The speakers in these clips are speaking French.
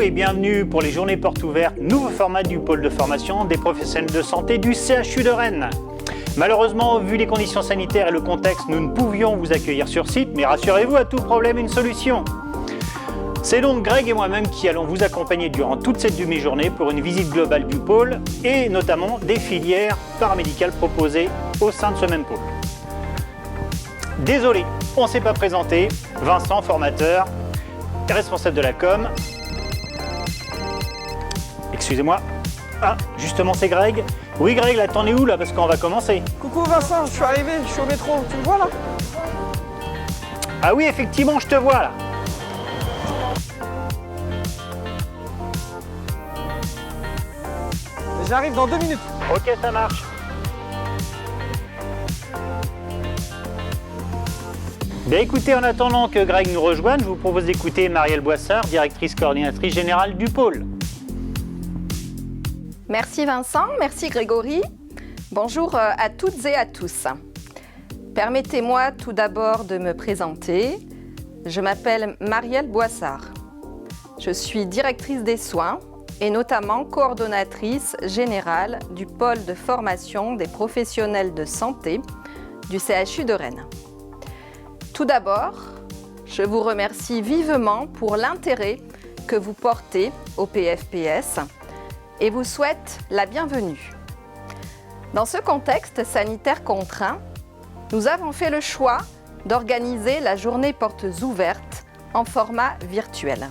et bienvenue pour les journées portes ouvertes, nouveau format du pôle de formation des professionnels de santé du CHU de Rennes. Malheureusement, vu les conditions sanitaires et le contexte, nous ne pouvions vous accueillir sur site, mais rassurez-vous, à tout problème, une solution. C'est donc Greg et moi-même qui allons vous accompagner durant toute cette demi-journée pour une visite globale du pôle et notamment des filières paramédicales proposées au sein de ce même pôle. Désolé, on ne s'est pas présenté. Vincent, formateur, responsable de la com. Excusez-moi. Ah, justement, c'est Greg. Oui, Greg, là, t'en es où, là? Parce qu'on va commencer. Coucou Vincent, je suis arrivé, je suis au métro. Tu me vois, là? Ah oui, effectivement, je te vois, là. J'arrive dans 2 minutes. Ok, ça marche. Bien écoutez, en attendant que Greg nous rejoigne, je vous propose d'écouter Marielle Boissard, directrice coordinatrice générale du pôle. Merci Vincent, merci Grégory. Bonjour à toutes et à tous. Permettez-moi tout d'abord de me présenter. Je m'appelle Marielle Boissard. Je suis directrice des soins et notamment coordonnatrice générale du pôle de formation des professionnels de santé du CHU de Rennes. Tout d'abord, je vous remercie vivement pour l'intérêt que vous portez au PFPS et vous souhaite la bienvenue. Dans ce contexte sanitaire contraint, nous avons fait le choix d'organiser la journée portes ouvertes en format virtuel.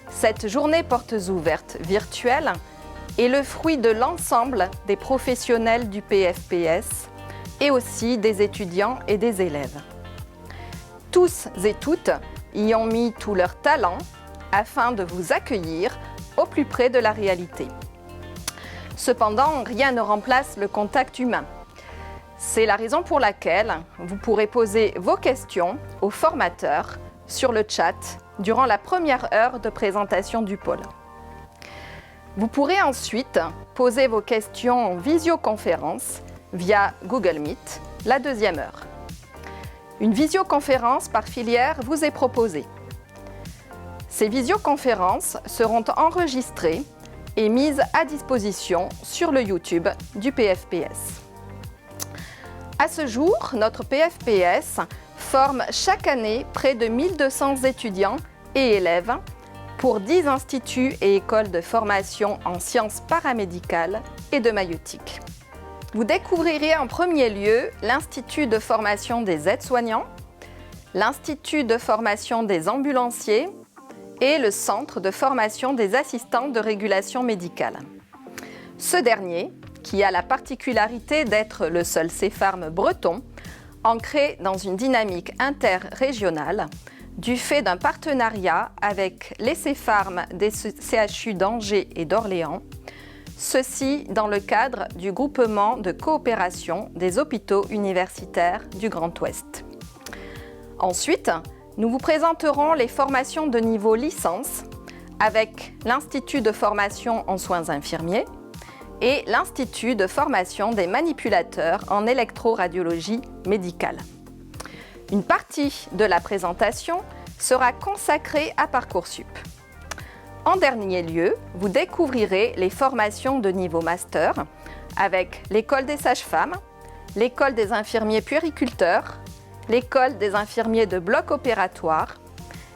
Cette journée portes ouvertes virtuelle est le fruit de l'ensemble des professionnels du PFPS et aussi des étudiants et des élèves. Tous et toutes y ont mis tout leur talent afin de vous accueillir au plus près de la réalité. Cependant, rien ne remplace le contact humain. C'est la raison pour laquelle vous pourrez poser vos questions aux formateurs sur le chat durant la première heure de présentation du pôle. Vous pourrez ensuite poser vos questions en visioconférence via Google Meet la deuxième heure. Une visioconférence par filière vous est proposée. Ces visioconférences seront enregistrées et mises à disposition sur le YouTube du PFPS. À ce jour, notre PFPS forme chaque année près de 1200 étudiants et élèves pour 10 instituts et écoles de formation en sciences paramédicales et de maïeutique. Vous découvrirez en premier lieu l'Institut de formation des aides-soignants, l'Institut de formation des ambulanciers et le Centre de formation des assistants de régulation médicale. Ce dernier, qui a la particularité d'être le seul CEPHARM breton, ancré dans une dynamique interrégionale, du fait d'un partenariat avec les CEPHARM des CHU d'Angers et d'Orléans, ceci dans le cadre du groupement de coopération des hôpitaux universitaires du Grand Ouest. Ensuite, nous vous présenterons les formations de niveau licence avec l'Institut de formation en soins infirmiers et l'Institut de formation des manipulateurs en électroradiologie médicale. Une partie de la présentation sera consacrée à Parcoursup. En dernier lieu, vous découvrirez les formations de niveau master avec l'école des sages-femmes, l'école des infirmiers puériculteurs, l'école des infirmiers de bloc opératoire,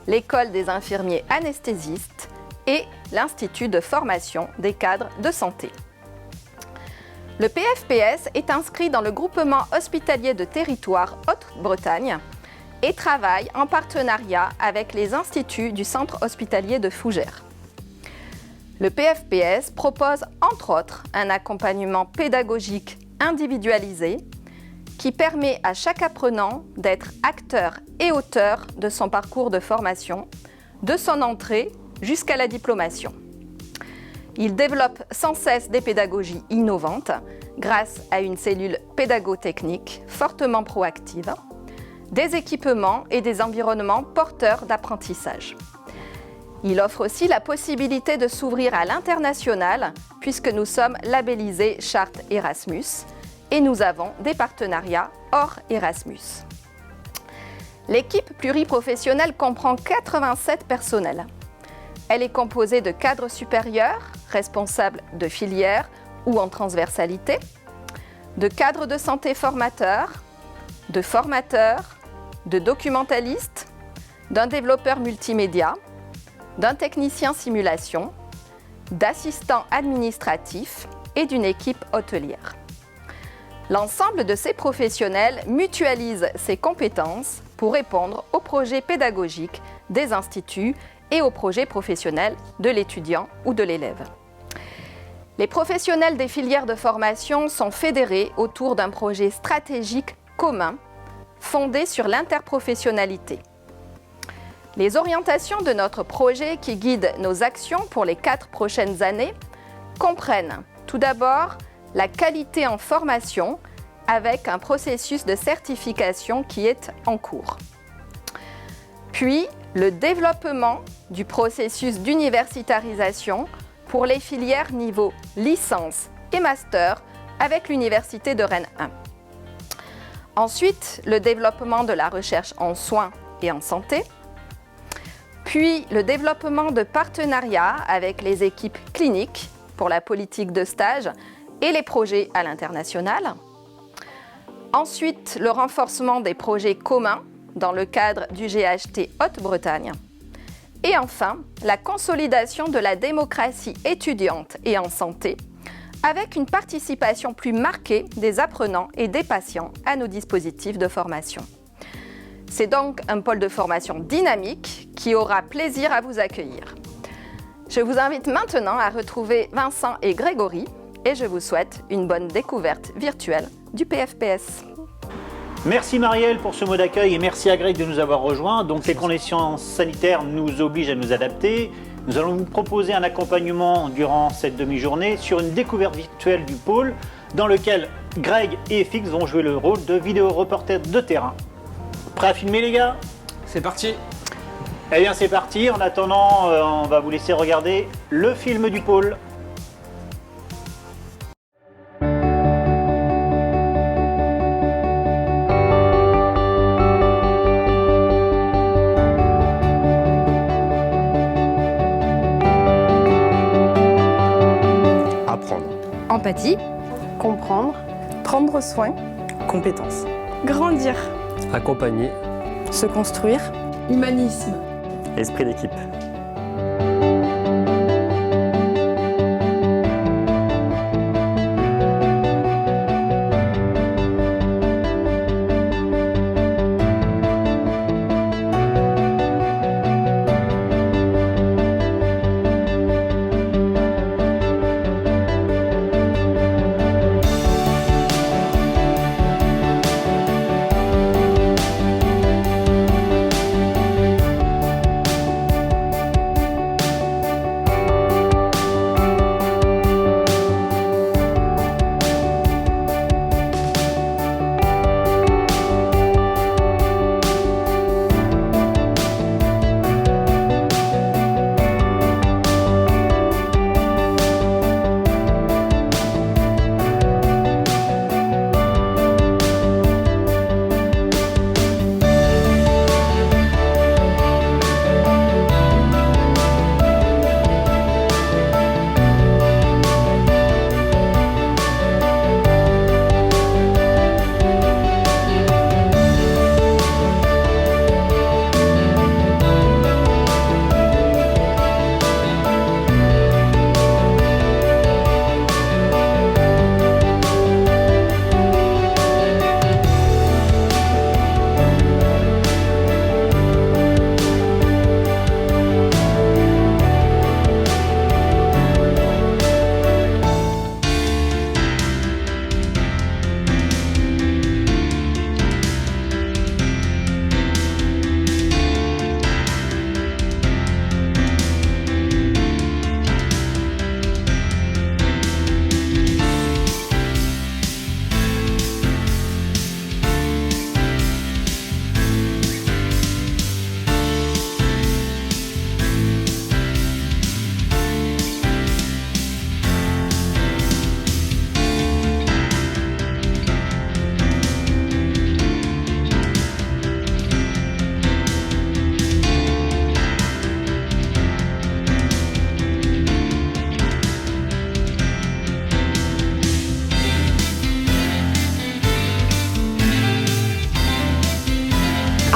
l'école des infirmiers anesthésistes et l'Institut de formation des cadres de santé. Le PFPS est inscrit dans le groupement hospitalier de territoire Haute-Bretagne et travaille en partenariat avec les instituts du centre hospitalier de Fougères. Le PFPS propose entre autres un accompagnement pédagogique individualisé qui permet à chaque apprenant d'être acteur et auteur de son parcours de formation, de son entrée jusqu'à la diplomation. Il développe sans cesse des pédagogies innovantes grâce à une cellule pédago-technique fortement proactive, des équipements et des environnements porteurs d'apprentissage. Il offre aussi la possibilité de s'ouvrir à l'international puisque nous sommes labellisés Charte Erasmus et nous avons des partenariats hors Erasmus. L'équipe pluriprofessionnelle comprend 87 personnels. Elle est composée de cadres supérieurs, responsables de filière ou en transversalité, de cadres de santé formateurs, de formateurs, de documentalistes, d'un développeur multimédia, d'un technicien simulation, d'assistants administratifs et d'une équipe hôtelière. L'ensemble de ces professionnels mutualise ses compétences pour répondre aux projets pédagogiques des instituts et aux projets professionnels de l'étudiant ou de l'élève. Les professionnels des filières de formation sont fédérés autour d'un projet stratégique commun fondé sur l'interprofessionnalité. Les orientations de notre projet qui guident nos actions pour les 4 prochaines années comprennent tout d'abord la qualité en formation avec un processus de certification qui est en cours. Puis, le développement du processus d'universitarisation pour les filières niveau licence et master avec l'Université de Rennes 1. Ensuite, le développement de la recherche en soins et en santé. Puis, le développement de partenariats avec les équipes cliniques pour la politique de stage et les projets à l'international. Ensuite, le renforcement des projets communs dans le cadre du GHT Haute-Bretagne. Et enfin, la consolidation de la démocratie étudiante et en santé, avec une participation plus marquée des apprenants et des patients à nos dispositifs de formation. C'est donc un pôle de formation dynamique qui aura plaisir à vous accueillir. Je vous invite maintenant à retrouver Vincent et Grégory et je vous souhaite une bonne découverte virtuelle du PFPS. Merci Marielle pour ce mot d'accueil et merci à Greg de nous avoir rejoints. Donc les conditions sanitaires nous obligent à nous adapter. Nous allons vous proposer un accompagnement durant cette demi-journée sur une découverte virtuelle du pôle dans lequel Greg et FX vont jouer le rôle de vidéo-reporter de terrain. Prêts à filmer les gars ? C'est parti. Eh bien c'est parti, en attendant on va vous laisser regarder le film du pôle. Apprendre. Empathie, Comprendre, prendre soin, Compétences. grandir, Accompagner. se construire, humanisme, Esprit d'équipe.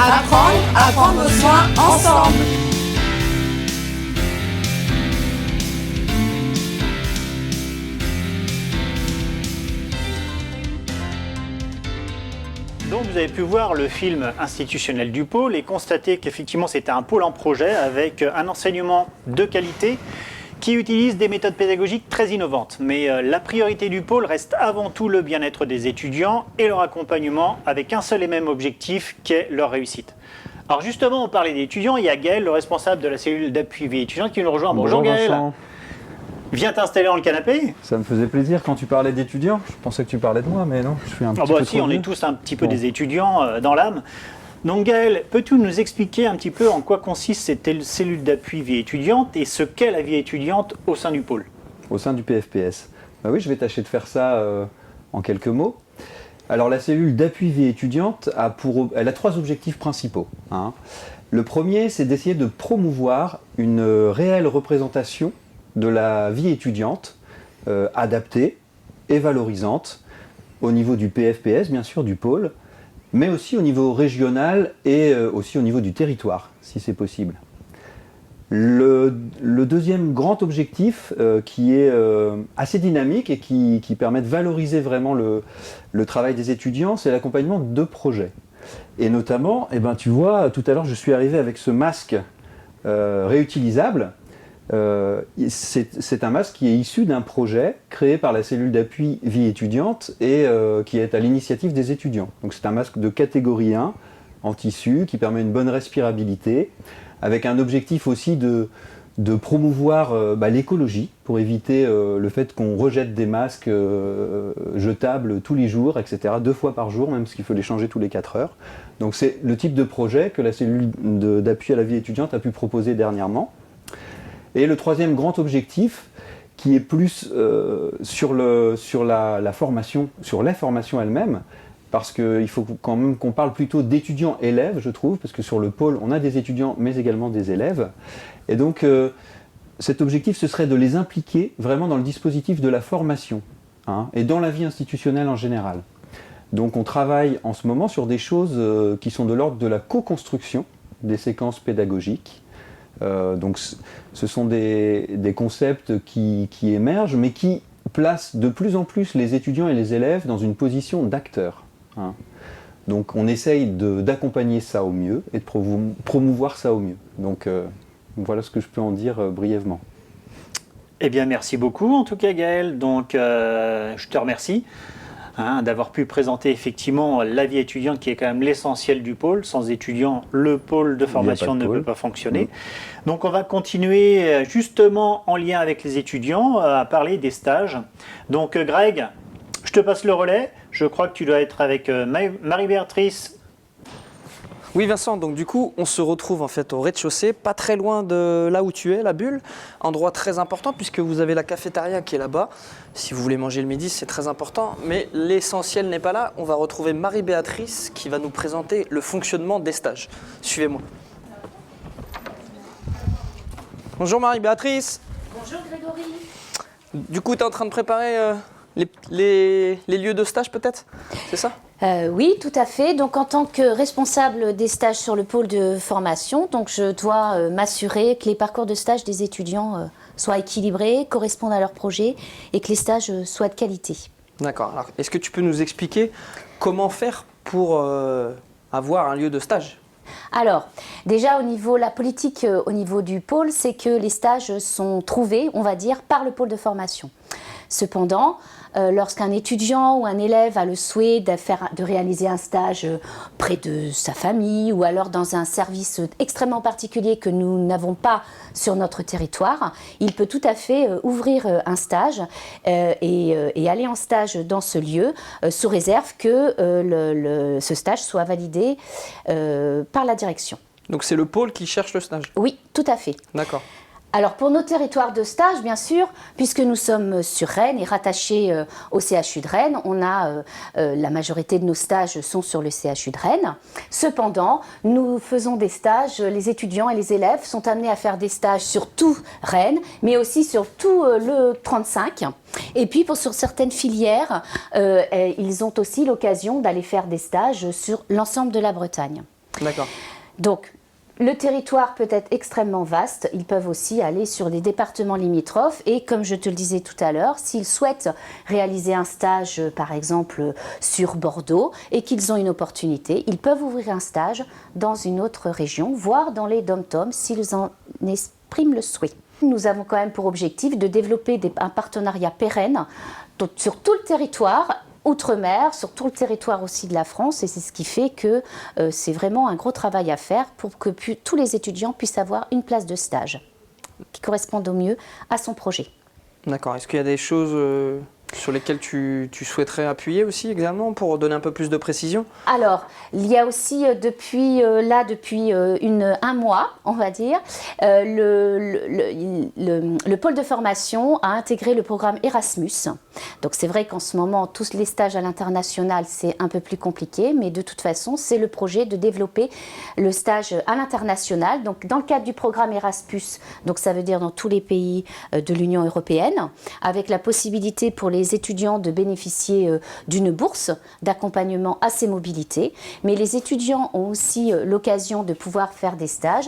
Apprendre à prendre soin ensemble. Donc vous avez pu voir le film institutionnel du pôle et constater qu'effectivement c'était un pôle en projet avec un enseignement de qualité qui utilise des méthodes pédagogiques très innovantes. Mais la priorité du pôle reste avant tout le bien-être des étudiants et leur accompagnement avec un seul et même objectif qui est leur réussite. Alors justement, on parlait des étudiants, il y a Gaël, le responsable de la cellule d'appui vie étudiant qui nous rejoint. Bonjour Gaël. Vincent. Viens t'installer dans le canapé. Ça me faisait plaisir quand tu parlais d'étudiants. Je pensais que tu parlais de moi, mais non, je suis un petit peu Si, trop on est vieux. tous un petit peu des étudiants dans l'âme. Donc Gaël, peux-tu nous expliquer un petit peu en quoi consiste cette cellule d'appui vie étudiante et ce qu'est la vie étudiante au sein du pôle? Au sein du PFPS. Bah oui, je vais tâcher de faire ça en quelques mots. Alors la cellule d'appui vie étudiante elle a 3 objectifs principaux. Hein. Le premier, c'est d'essayer de promouvoir une réelle représentation de la vie étudiante adaptée et valorisante au niveau du PFPS, bien sûr, du pôle, mais aussi au niveau régional et aussi au niveau du territoire, si c'est possible. Le deuxième grand objectif, qui est assez dynamique et qui permet de valoriser vraiment le travail des étudiants, c'est l'accompagnement de projets. Et notamment, tu vois, tout à l'heure, je suis arrivé avec ce masque réutilisable. C'est un masque qui est issu d'un projet créé par la cellule d'appui vie étudiante et qui est à l'initiative des étudiants. Donc c'est un masque de catégorie 1 en tissu qui permet une bonne respirabilité, avec un objectif aussi de promouvoir l'écologie pour éviter le fait qu'on rejette des masques jetables tous les jours, etc., 2 fois par jour, même parce qu'il faut les changer tous les 4 heures. Donc c'est le type de projet que la cellule d'appui à la vie étudiante a pu proposer dernièrement. Et le troisième grand objectif, qui est plus sur la formation, sur les formations elles-mêmes, parce qu'il faut quand même qu'on parle plutôt d'étudiants-élèves, je trouve, parce que sur le pôle, on a des étudiants, mais également des élèves. Et donc, cet objectif, ce serait de les impliquer vraiment dans le dispositif de la formation, hein, et dans la vie institutionnelle en général. Donc, on travaille en ce moment sur des choses qui sont de l'ordre de la co-construction des séquences pédagogiques. Donc ce sont des concepts qui émergent, mais qui placent de plus en plus les étudiants et les élèves dans une position d'acteurs. Hein. Donc on essaye d'accompagner ça au mieux et de promouvoir ça au mieux. Donc voilà ce que je peux en dire brièvement. Eh bien merci beaucoup en tout cas Gaël, donc je te remercie. D'avoir pu présenter effectivement la vie étudiante qui est quand même l'essentiel du pôle. Sans étudiants, le pôle de formation ne peut pas fonctionner. Donc on va continuer justement en lien avec les étudiants à parler des stages. Donc Greg, je te passe le relais. Je crois que tu dois être avec Marie-Béatrice. Oui Vincent, donc du coup on se retrouve en fait au rez-de-chaussée, pas très loin de là où tu es, la bulle, endroit très important puisque vous avez la cafétéria qui est là-bas. Si vous voulez manger le midi, c'est très important, mais l'essentiel n'est pas là. On va retrouver Marie-Béatrice qui va nous présenter le fonctionnement des stages. Suivez-moi. Bonjour Marie-Béatrice. Bonjour Grégory. Du coup, tu es en train de préparer les lieux de stage peut-être, c'est ça ? Oui, tout à fait. Donc, en tant que responsable des stages sur le pôle de formation, donc je dois m'assurer que les parcours de stage des étudiants soient équilibrés, correspondent à leurs projets et que les stages soient de qualité. D'accord. Alors, est-ce que tu peux nous expliquer comment faire pour avoir un lieu de stage ? Alors, déjà la politique au niveau du pôle, c'est que les stages sont trouvés, on va dire, par le pôle de formation. Cependant, lorsqu'un étudiant ou un élève a le souhait de réaliser un stage près de sa famille ou alors dans un service extrêmement particulier que nous n'avons pas sur notre territoire, il peut tout à fait ouvrir un stage et aller en stage dans ce lieu sous réserve que ce stage soit validé par la direction. Donc c'est le pôle qui cherche le stage ? Oui, tout à fait. D'accord. Alors pour nos territoires de stage, bien sûr, puisque nous sommes sur Rennes et rattachés au CHU de Rennes, on a la majorité de nos stages sont sur le CHU de Rennes. Cependant, nous faisons des stages, les étudiants et les élèves sont amenés à faire des stages sur tout Rennes, mais aussi sur tout le 35. Et puis sur certaines filières, ils ont aussi l'occasion d'aller faire des stages sur l'ensemble de la Bretagne. D'accord. Donc, le territoire peut être extrêmement vaste. Ils peuvent aussi aller sur des départements limitrophes. Et comme je te le disais tout à l'heure, s'ils souhaitent réaliser un stage, par exemple, sur Bordeaux, et qu'ils ont une opportunité, ils peuvent ouvrir un stage dans une autre région, voire dans les DOM-TOM, s'ils en expriment le souhait. Nous avons quand même pour objectif de développer un partenariat pérenne sur tout le territoire, outre-mer, sur tout le territoire aussi de la France, et c'est ce qui fait que c'est vraiment un gros travail à faire pour que tous les étudiants puissent avoir une place de stage qui corresponde au mieux à son projet. D'accord. Est-ce qu'il y a des choses sur lesquelles tu souhaiterais appuyer aussi également pour donner un peu plus de précision? Alors, il y a aussi depuis un mois, on va dire, le pôle de formation a intégré le programme Erasmus. Donc c'est vrai qu'en ce moment, tous les stages à l'international, c'est un peu plus compliqué, mais de toute façon, c'est le projet de développer le stage à l'international. Donc dans le cadre du programme Erasmus, donc ça veut dire dans tous les pays de l'Union européenne, avec la possibilité pour les étudiants de bénéficier d'une bourse d'accompagnement à ces mobilités. Mais les étudiants ont aussi l'occasion de pouvoir faire des stages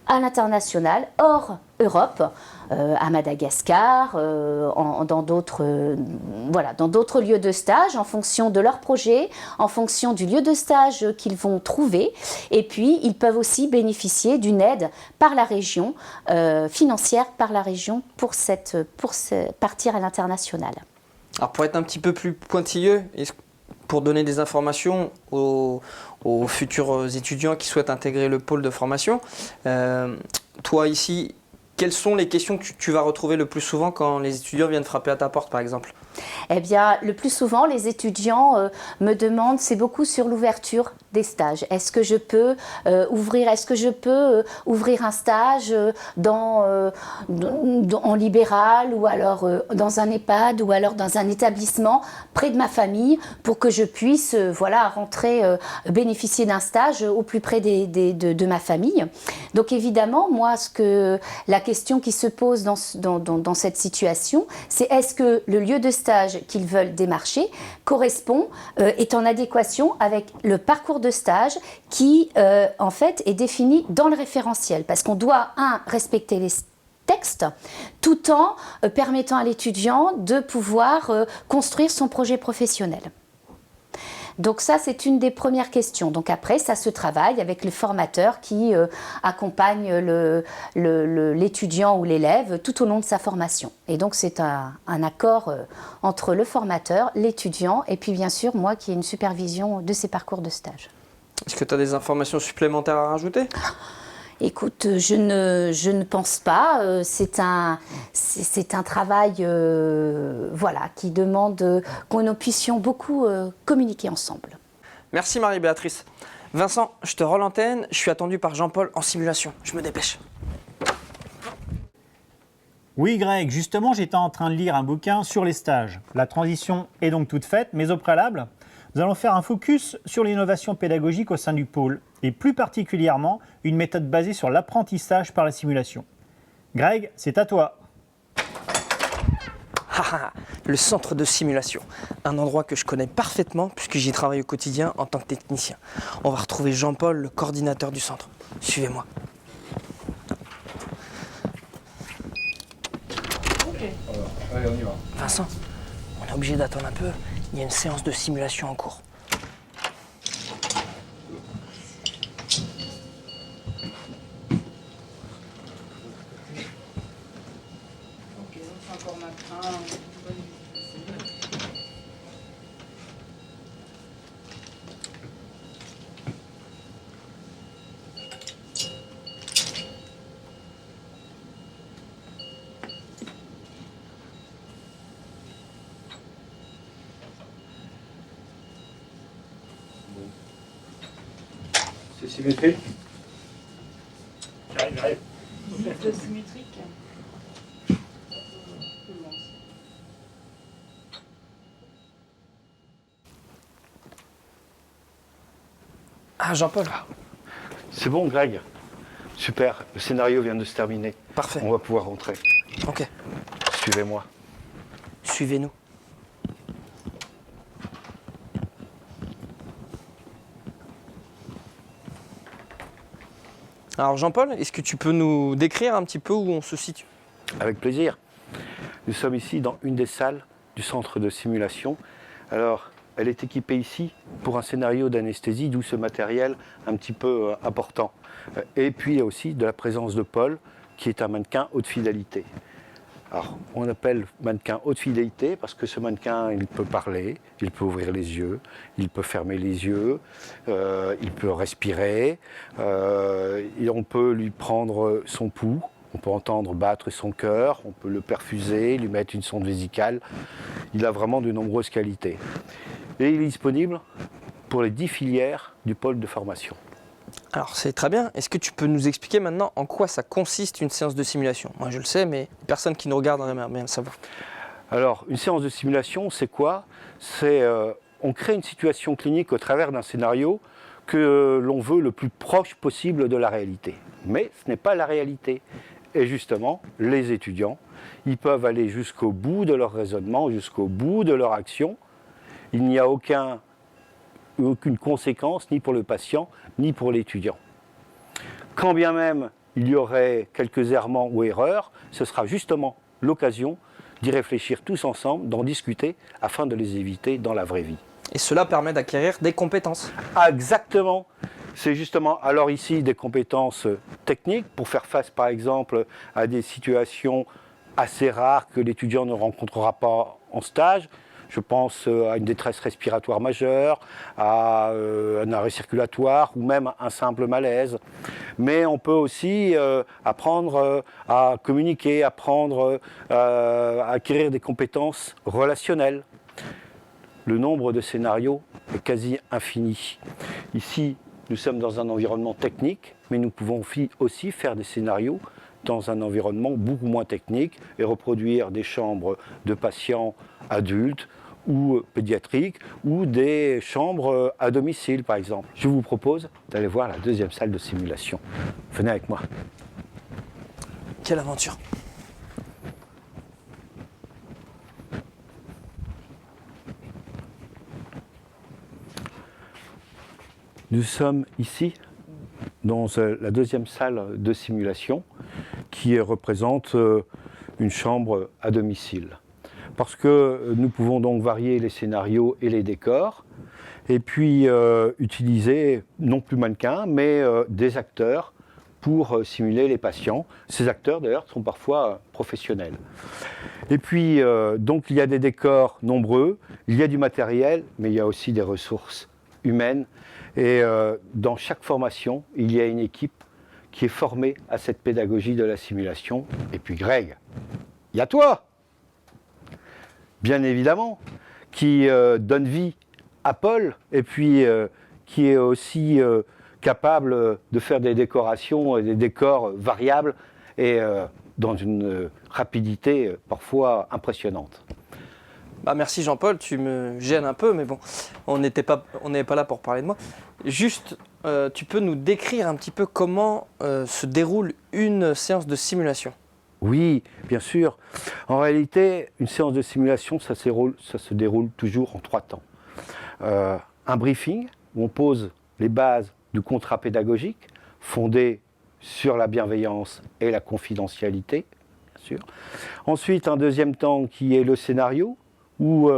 à l'international, hors Europe, à Madagascar, dans d'autres lieux de stage, en fonction de leur projet, en fonction du lieu de stage qu'ils vont trouver. Et puis, ils peuvent aussi bénéficier d'une aide par la région, financière par la région, pour partir à l'international. Alors pour être un petit peu plus pointilleux, pour donner des informations aux futurs étudiants qui souhaitent intégrer le pôle de formation, toi ici, quelles sont les questions que tu vas retrouver le plus souvent quand les étudiants viennent frapper à ta porte par exemple? Eh bien, le plus souvent, les étudiants me demandent, c'est beaucoup sur l'ouverture des stages. Est-ce que je peux ouvrir un stage en libéral, ou alors dans un EHPAD, ou alors dans un établissement près de ma famille, pour que je puisse rentrer, bénéficier d'un stage au plus près de ma famille. Donc évidemment, moi, la question qui se pose dans cette situation, c'est est-ce que le lieu de stage qu'ils veulent démarcher correspond, est en adéquation avec le parcours de stage qui, en fait, est défini dans le référentiel. Parce qu'on doit, respecter les textes, tout en permettant à l'étudiant de pouvoir construire son projet professionnel. Donc ça, c'est une des premières questions. Donc après, ça se travaille avec le formateur qui accompagne l'étudiant ou l'élève tout au long de sa formation. Et donc c'est un accord entre le formateur, l'étudiant, et puis bien sûr moi qui ai une supervision de ses parcours de stage. Est-ce que tu as des informations supplémentaires à rajouter ? Écoute, je ne pense pas. C'est un travail qui demande que nous puissions beaucoup communiquer ensemble. Merci Marie-Béatrice. Vincent, je te rends l'antenne. Je suis attendu par Jean-Paul en simulation. Je me dépêche. Oui Greg, justement j'étais en train de lire un bouquin sur les stages. La transition est donc toute faite, mais au préalable, nous allons faire un focus sur l'innovation pédagogique au sein du pôle, et plus particulièrement une méthode basée sur l'apprentissage par la simulation. Greg, c'est à toi. Le centre de simulation, un endroit que je connais parfaitement puisque j'y travaille au quotidien en tant que technicien. On va retrouver Jean-Paul, le coordinateur du centre. Suivez-moi. Alors, allez, on y va. Vincent, on est obligé d'attendre un peu. Il y a une séance de simulation en cours. C'est symétrique? J'arrive. C'est symétrique. Ah, Jean-Paul. C'est bon, Greg. Super, le scénario vient de se terminer. Parfait. On va pouvoir rentrer. Ok. Suivez-moi. Suivez-nous. Alors Jean-Paul, est-ce que tu peux nous décrire un petit peu où on se situe? Avec plaisir. Nous sommes ici dans une des salles du centre de simulation. Alors, elle est équipée ici pour un scénario d'anesthésie, d'où ce matériel un petit peu important. Et puis aussi de la présence de Paul, qui est un mannequin haute fidélité. Alors, on appelle mannequin haute fidélité parce que ce mannequin, il peut parler, il peut ouvrir les yeux, il peut fermer les yeux, il peut respirer, et on peut lui prendre son pouls, on peut entendre battre son cœur, on peut le perfuser, lui mettre une sonde vésicale. Il a vraiment de nombreuses qualités. Et il est disponible pour les 10 filières du pôle de formation. Alors c'est très bien. Est-ce que tu peux nous expliquer maintenant en quoi ça consiste une séance de simulation? Moi je le sais, mais les personnes qui nous regardent aimeraient bien le savoir. Alors une séance de simulation, c'est quoi? C'est on crée une situation clinique au travers d'un scénario que l'on veut le plus proche possible de la réalité. Mais ce n'est pas la réalité. Et justement, les étudiants, ils peuvent aller jusqu'au bout de leur raisonnement, jusqu'au bout de leur action. Il n'y a aucune conséquence ni pour le patient, ni pour l'étudiant. Quand bien même il y aurait quelques errements ou erreurs, ce sera justement l'occasion d'y réfléchir tous ensemble, d'en discuter, afin de les éviter dans la vraie vie. Et cela permet d'acquérir des compétences. Ah, exactement. C'est justement, alors ici, des compétences techniques pour faire face, par exemple, à des situations assez rares que l'étudiant ne rencontrera pas en stage. Je pense à une détresse respiratoire majeure, à un arrêt circulatoire ou même un simple malaise. Mais on peut aussi apprendre à communiquer, apprendre à acquérir des compétences relationnelles. Le nombre de scénarios est quasi infini. Ici, nous sommes dans un environnement technique, mais nous pouvons aussi faire des scénarios dans un environnement beaucoup moins technique et reproduire des chambres de patients adultes ou pédiatriques ou des chambres à domicile, par exemple. Je vous propose d'aller voir la deuxième salle de simulation. Venez avec moi. Quelle aventure! Nous sommes ici dans la deuxième salle de simulation qui représente une chambre à domicile. Parce que nous pouvons donc varier les scénarios et les décors et puis utiliser non plus mannequins mais des acteurs pour simuler les patients. Ces acteurs d'ailleurs sont parfois professionnels. Et puis donc il y a des décors nombreux, il y a du matériel mais il y a aussi des ressources humaines. Et dans chaque formation, il y a une équipe qui est formée à cette pédagogie de la simulation. Et puis Greg, il y a toi, bien évidemment, qui donne vie à Paul et puis qui est aussi capable de faire des décorations et des décors variables et dans une rapidité parfois impressionnante. Bah merci Jean-Paul, tu me gênes un peu, mais bon, on n'était pas là pour parler de moi. Juste, tu peux nous décrire un petit peu comment se déroule une séance de simulation? Oui, bien sûr. En réalité, une séance de simulation, ça se déroule toujours en 3 temps. Un briefing, où on pose les bases du contrat pédagogique, fondé sur la bienveillance et la confidentialité, bien sûr. Ensuite, un deuxième temps qui est le scénario, où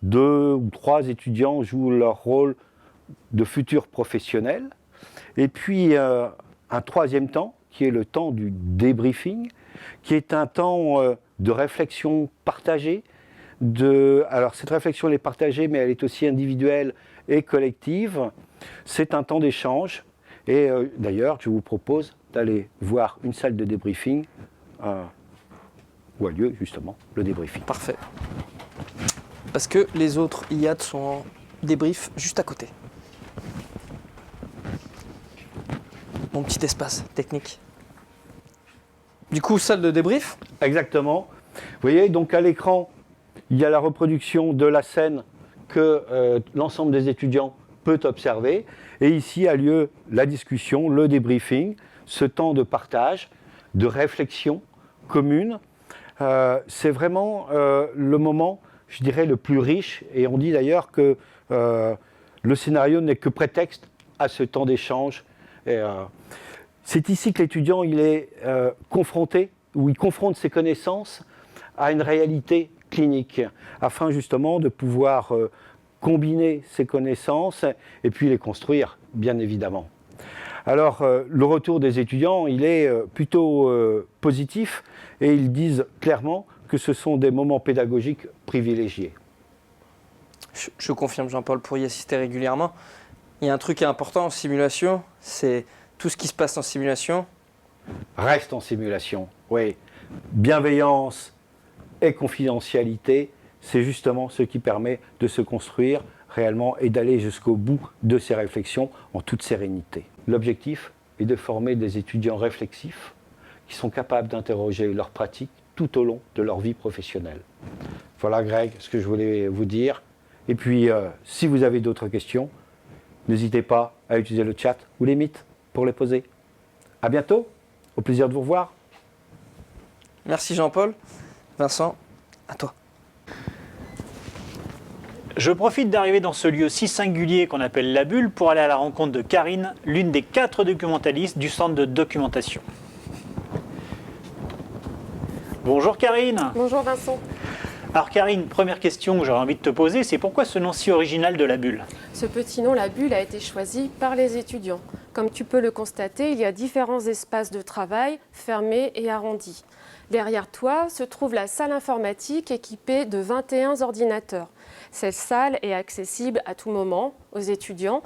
2 ou 3 étudiants jouent leur rôle de futurs professionnels. Et puis un troisième temps, qui est le temps du débriefing, qui est un temps de réflexion partagée. Alors cette réflexion elle est partagée, mais elle est aussi individuelle et collective. C'est un temps d'échange. Et d'ailleurs, je vous propose d'aller voir une salle de débriefing où a lieu justement le débriefing. Parfait. Parce que les autres IAT sont en débrief juste à côté. Mon petit espace technique. Du coup, salle de débrief? Exactement. Vous voyez, donc à l'écran, il y a la reproduction de la scène que l'ensemble des étudiants peut observer. Et ici a lieu la discussion, le débriefing, ce temps de partage, de réflexion commune. C'est vraiment le moment, je dirais, le plus riche. Et on dit d'ailleurs que le scénario n'est que prétexte à ce temps d'échange. C'est ici que l'étudiant il est confronté, ou il confronte ses connaissances à une réalité clinique, afin justement de pouvoir combiner ses connaissances et puis les construire, bien évidemment. Alors, le retour des étudiants, il est plutôt positif, et ils disent clairement que ce sont des moments pédagogiques privilégiés. Je confirme, Jean-Paul, pour y assister régulièrement. Il y a un truc qui est important en simulation, c'est tout ce qui se passe en simulation. Reste en simulation, oui. Bienveillance et confidentialité, c'est justement ce qui permet de se construire réellement et d'aller jusqu'au bout de ces réflexions en toute sérénité. L'objectif est de former des étudiants réflexifs qui sont capables d'interroger leur pratique tout au long de leur vie professionnelle. Voilà, Greg, ce que je voulais vous dire. Et puis, si vous avez d'autres questions, n'hésitez pas à utiliser le chat ou les mythes pour les poser. À bientôt, au plaisir de vous revoir. Merci Jean-Paul. Vincent, à toi. Je profite d'arriver dans ce lieu si singulier qu'on appelle la bulle pour aller à la rencontre de Karine, l'une des 4 documentalistes du centre de documentation. Bonjour Karine. Bonjour Vincent. Alors Karine, première question que j'aurais envie de te poser, c'est pourquoi ce nom si original de la bulle? Ce petit nom, la bulle, a été choisi par les étudiants. Comme tu peux le constater, il y a différents espaces de travail fermés et arrondis. Derrière toi se trouve la salle informatique équipée de 21 ordinateurs. Cette salle est accessible à tout moment aux étudiants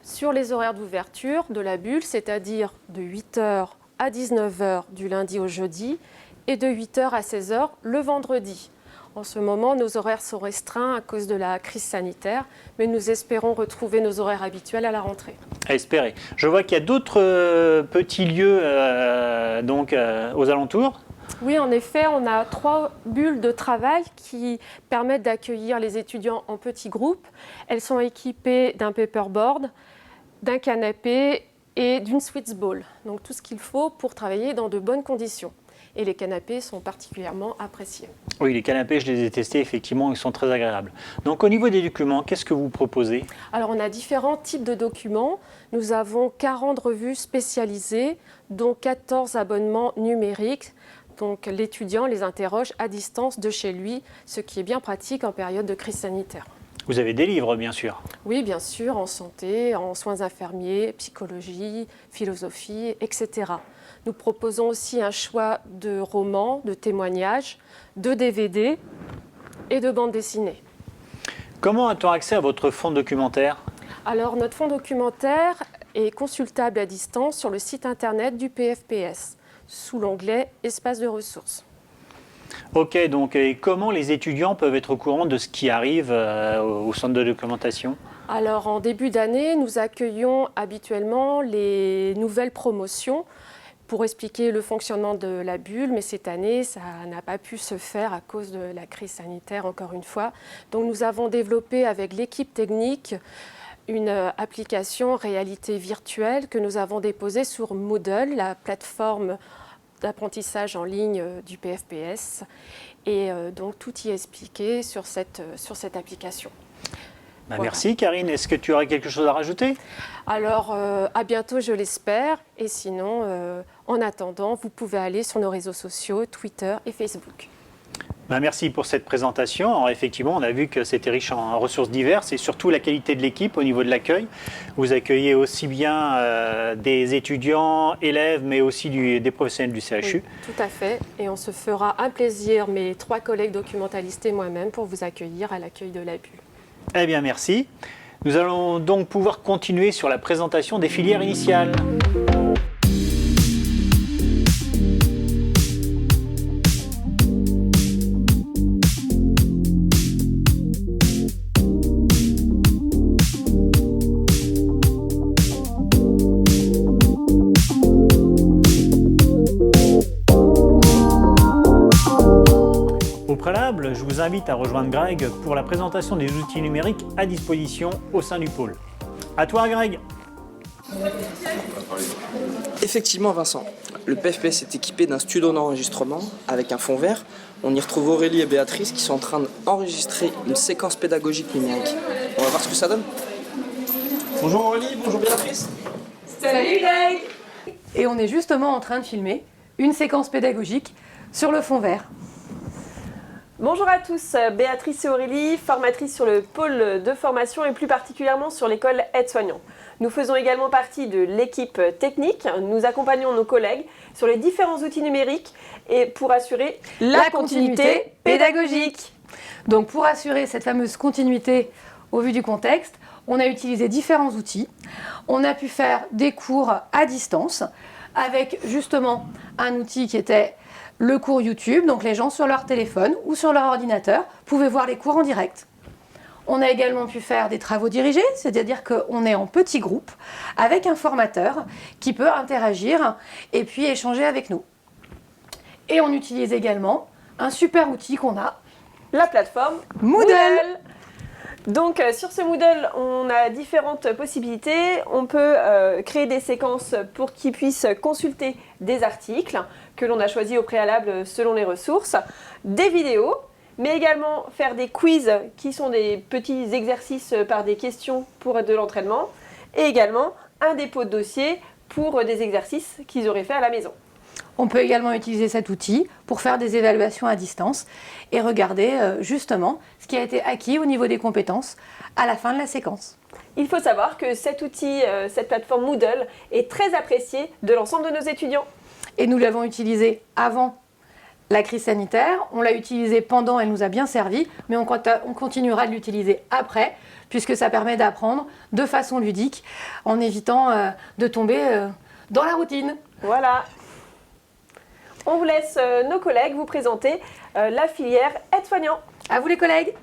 sur les horaires d'ouverture de la bulle, c'est-à-dire de 8h à 19h du lundi au jeudi et de 8h à 16h le vendredi. En ce moment, nos horaires sont restreints à cause de la crise sanitaire, mais nous espérons retrouver nos horaires habituels à la rentrée. À espérer. Je vois qu'il y a d'autres petits lieux aux alentours. Oui, en effet, on a 3 bulles de travail qui permettent d'accueillir les étudiants en petits groupes. Elles sont équipées d'un paperboard, d'un canapé et d'une switchball. Donc tout ce qu'il faut pour travailler dans de bonnes conditions. Et les canapés sont particulièrement appréciés. Oui, les canapés, je les ai testés, effectivement, ils sont très agréables. Donc au niveau des documents, qu'est-ce que vous proposez? Alors on a différents types de documents. Nous avons 40 revues spécialisées, dont 14 abonnements numériques. Donc l'étudiant les interroge à distance de chez lui, ce qui est bien pratique en période de crise sanitaire. Vous avez des livres, bien sûr. Oui, bien sûr, en santé, en soins infirmiers, psychologie, philosophie, etc. Nous proposons aussi un choix de romans, de témoignages, de DVD et de bandes dessinées. Comment a-t-on accès à votre fonds documentaire? Alors, notre fonds documentaire est consultable à distance sur le site internet du PFPS, sous l'onglet « Espace de ressources ». Ok, donc et comment les étudiants peuvent être au courant de ce qui arrive au centre de documentation? Alors, en début d'année, nous accueillons habituellement les nouvelles promotions pour expliquer le fonctionnement de la bulle, mais cette année, ça n'a pas pu se faire à cause de la crise sanitaire, encore une fois. Donc nous avons développé avec l'équipe technique une application réalité virtuelle que nous avons déposée sur Moodle, la plateforme d'apprentissage en ligne du PFPS. Et donc tout y est expliqué sur cette application. Bah, Voilà. Merci Karine, est-ce que tu aurais quelque chose à rajouter? Alors, à bientôt, je l'espère. Et sinon, en attendant, vous pouvez aller sur nos réseaux sociaux, Twitter et Facebook. Bah, merci pour cette présentation. Alors, effectivement, on a vu que c'était riche en ressources diverses et surtout la qualité de l'équipe au niveau de l'accueil. Vous accueillez aussi bien des étudiants, élèves, mais aussi des professionnels du CHU. Oui, tout à fait. Et on se fera un plaisir, mes 3 collègues documentalistes et moi-même, pour vous accueillir à l'accueil de la bulle. Eh bien, merci. Nous allons donc pouvoir continuer sur la présentation des filières initiales. Au préalable, je vous invite à rejoindre Greg pour la présentation des outils numériques à disposition au sein du pôle. À toi Greg. Effectivement Vincent, le PFPS est équipé d'un studio d'enregistrement avec un fond vert. On y retrouve Aurélie et Béatrice qui sont en train d'enregistrer une séquence pédagogique numérique. On va voir ce que ça donne. Bonjour Aurélie, bonjour Béatrice. Salut Greg. Et on est justement en train de filmer une séquence pédagogique sur le fond vert. Bonjour à tous, Béatrice et Aurélie, formatrices sur le pôle de formation et plus particulièrement sur l'école aide-soignant. Nous faisons également partie de l'équipe technique. Nous accompagnons nos collègues sur les différents outils numériques et pour assurer la continuité pédagogique. Donc pour assurer cette fameuse continuité au vu du contexte, on a utilisé différents outils. On a pu faire des cours à distance avec justement un outil qui était le cours YouTube. Donc les gens sur leur téléphone ou sur leur ordinateur pouvaient voir les cours en direct. On a également pu faire des travaux dirigés, c'est-à-dire qu'on est en petits groupes avec un formateur qui peut interagir et puis échanger avec nous. Et on utilise également un super outil qu'on a, la plateforme Moodle. Donc sur ce Moodle, on a différentes possibilités. On peut créer des séquences pour qu'ils puissent consulter des articles que l'on a choisis au préalable selon les ressources, des vidéos, mais également faire des quiz qui sont des petits exercices par des questions pour de l'entraînement, et également un dépôt de dossier pour des exercices qu'ils auraient fait à la maison. On peut également utiliser cet outil pour faire des évaluations à distance et regarder justement ce qui a été acquis au niveau des compétences à la fin de la séquence. Il faut savoir que cet outil, cette plateforme Moodle est très appréciée de l'ensemble de nos étudiants. Et nous l'avons utilisé avant la crise sanitaire, on l'a utilisé pendant, elle nous a bien servi, mais on continuera de l'utiliser après, puisque ça permet d'apprendre de façon ludique, en évitant de tomber dans la routine. Voilà. On vous laisse nos collègues vous présenter la filière aide-soignant. À vous les collègues.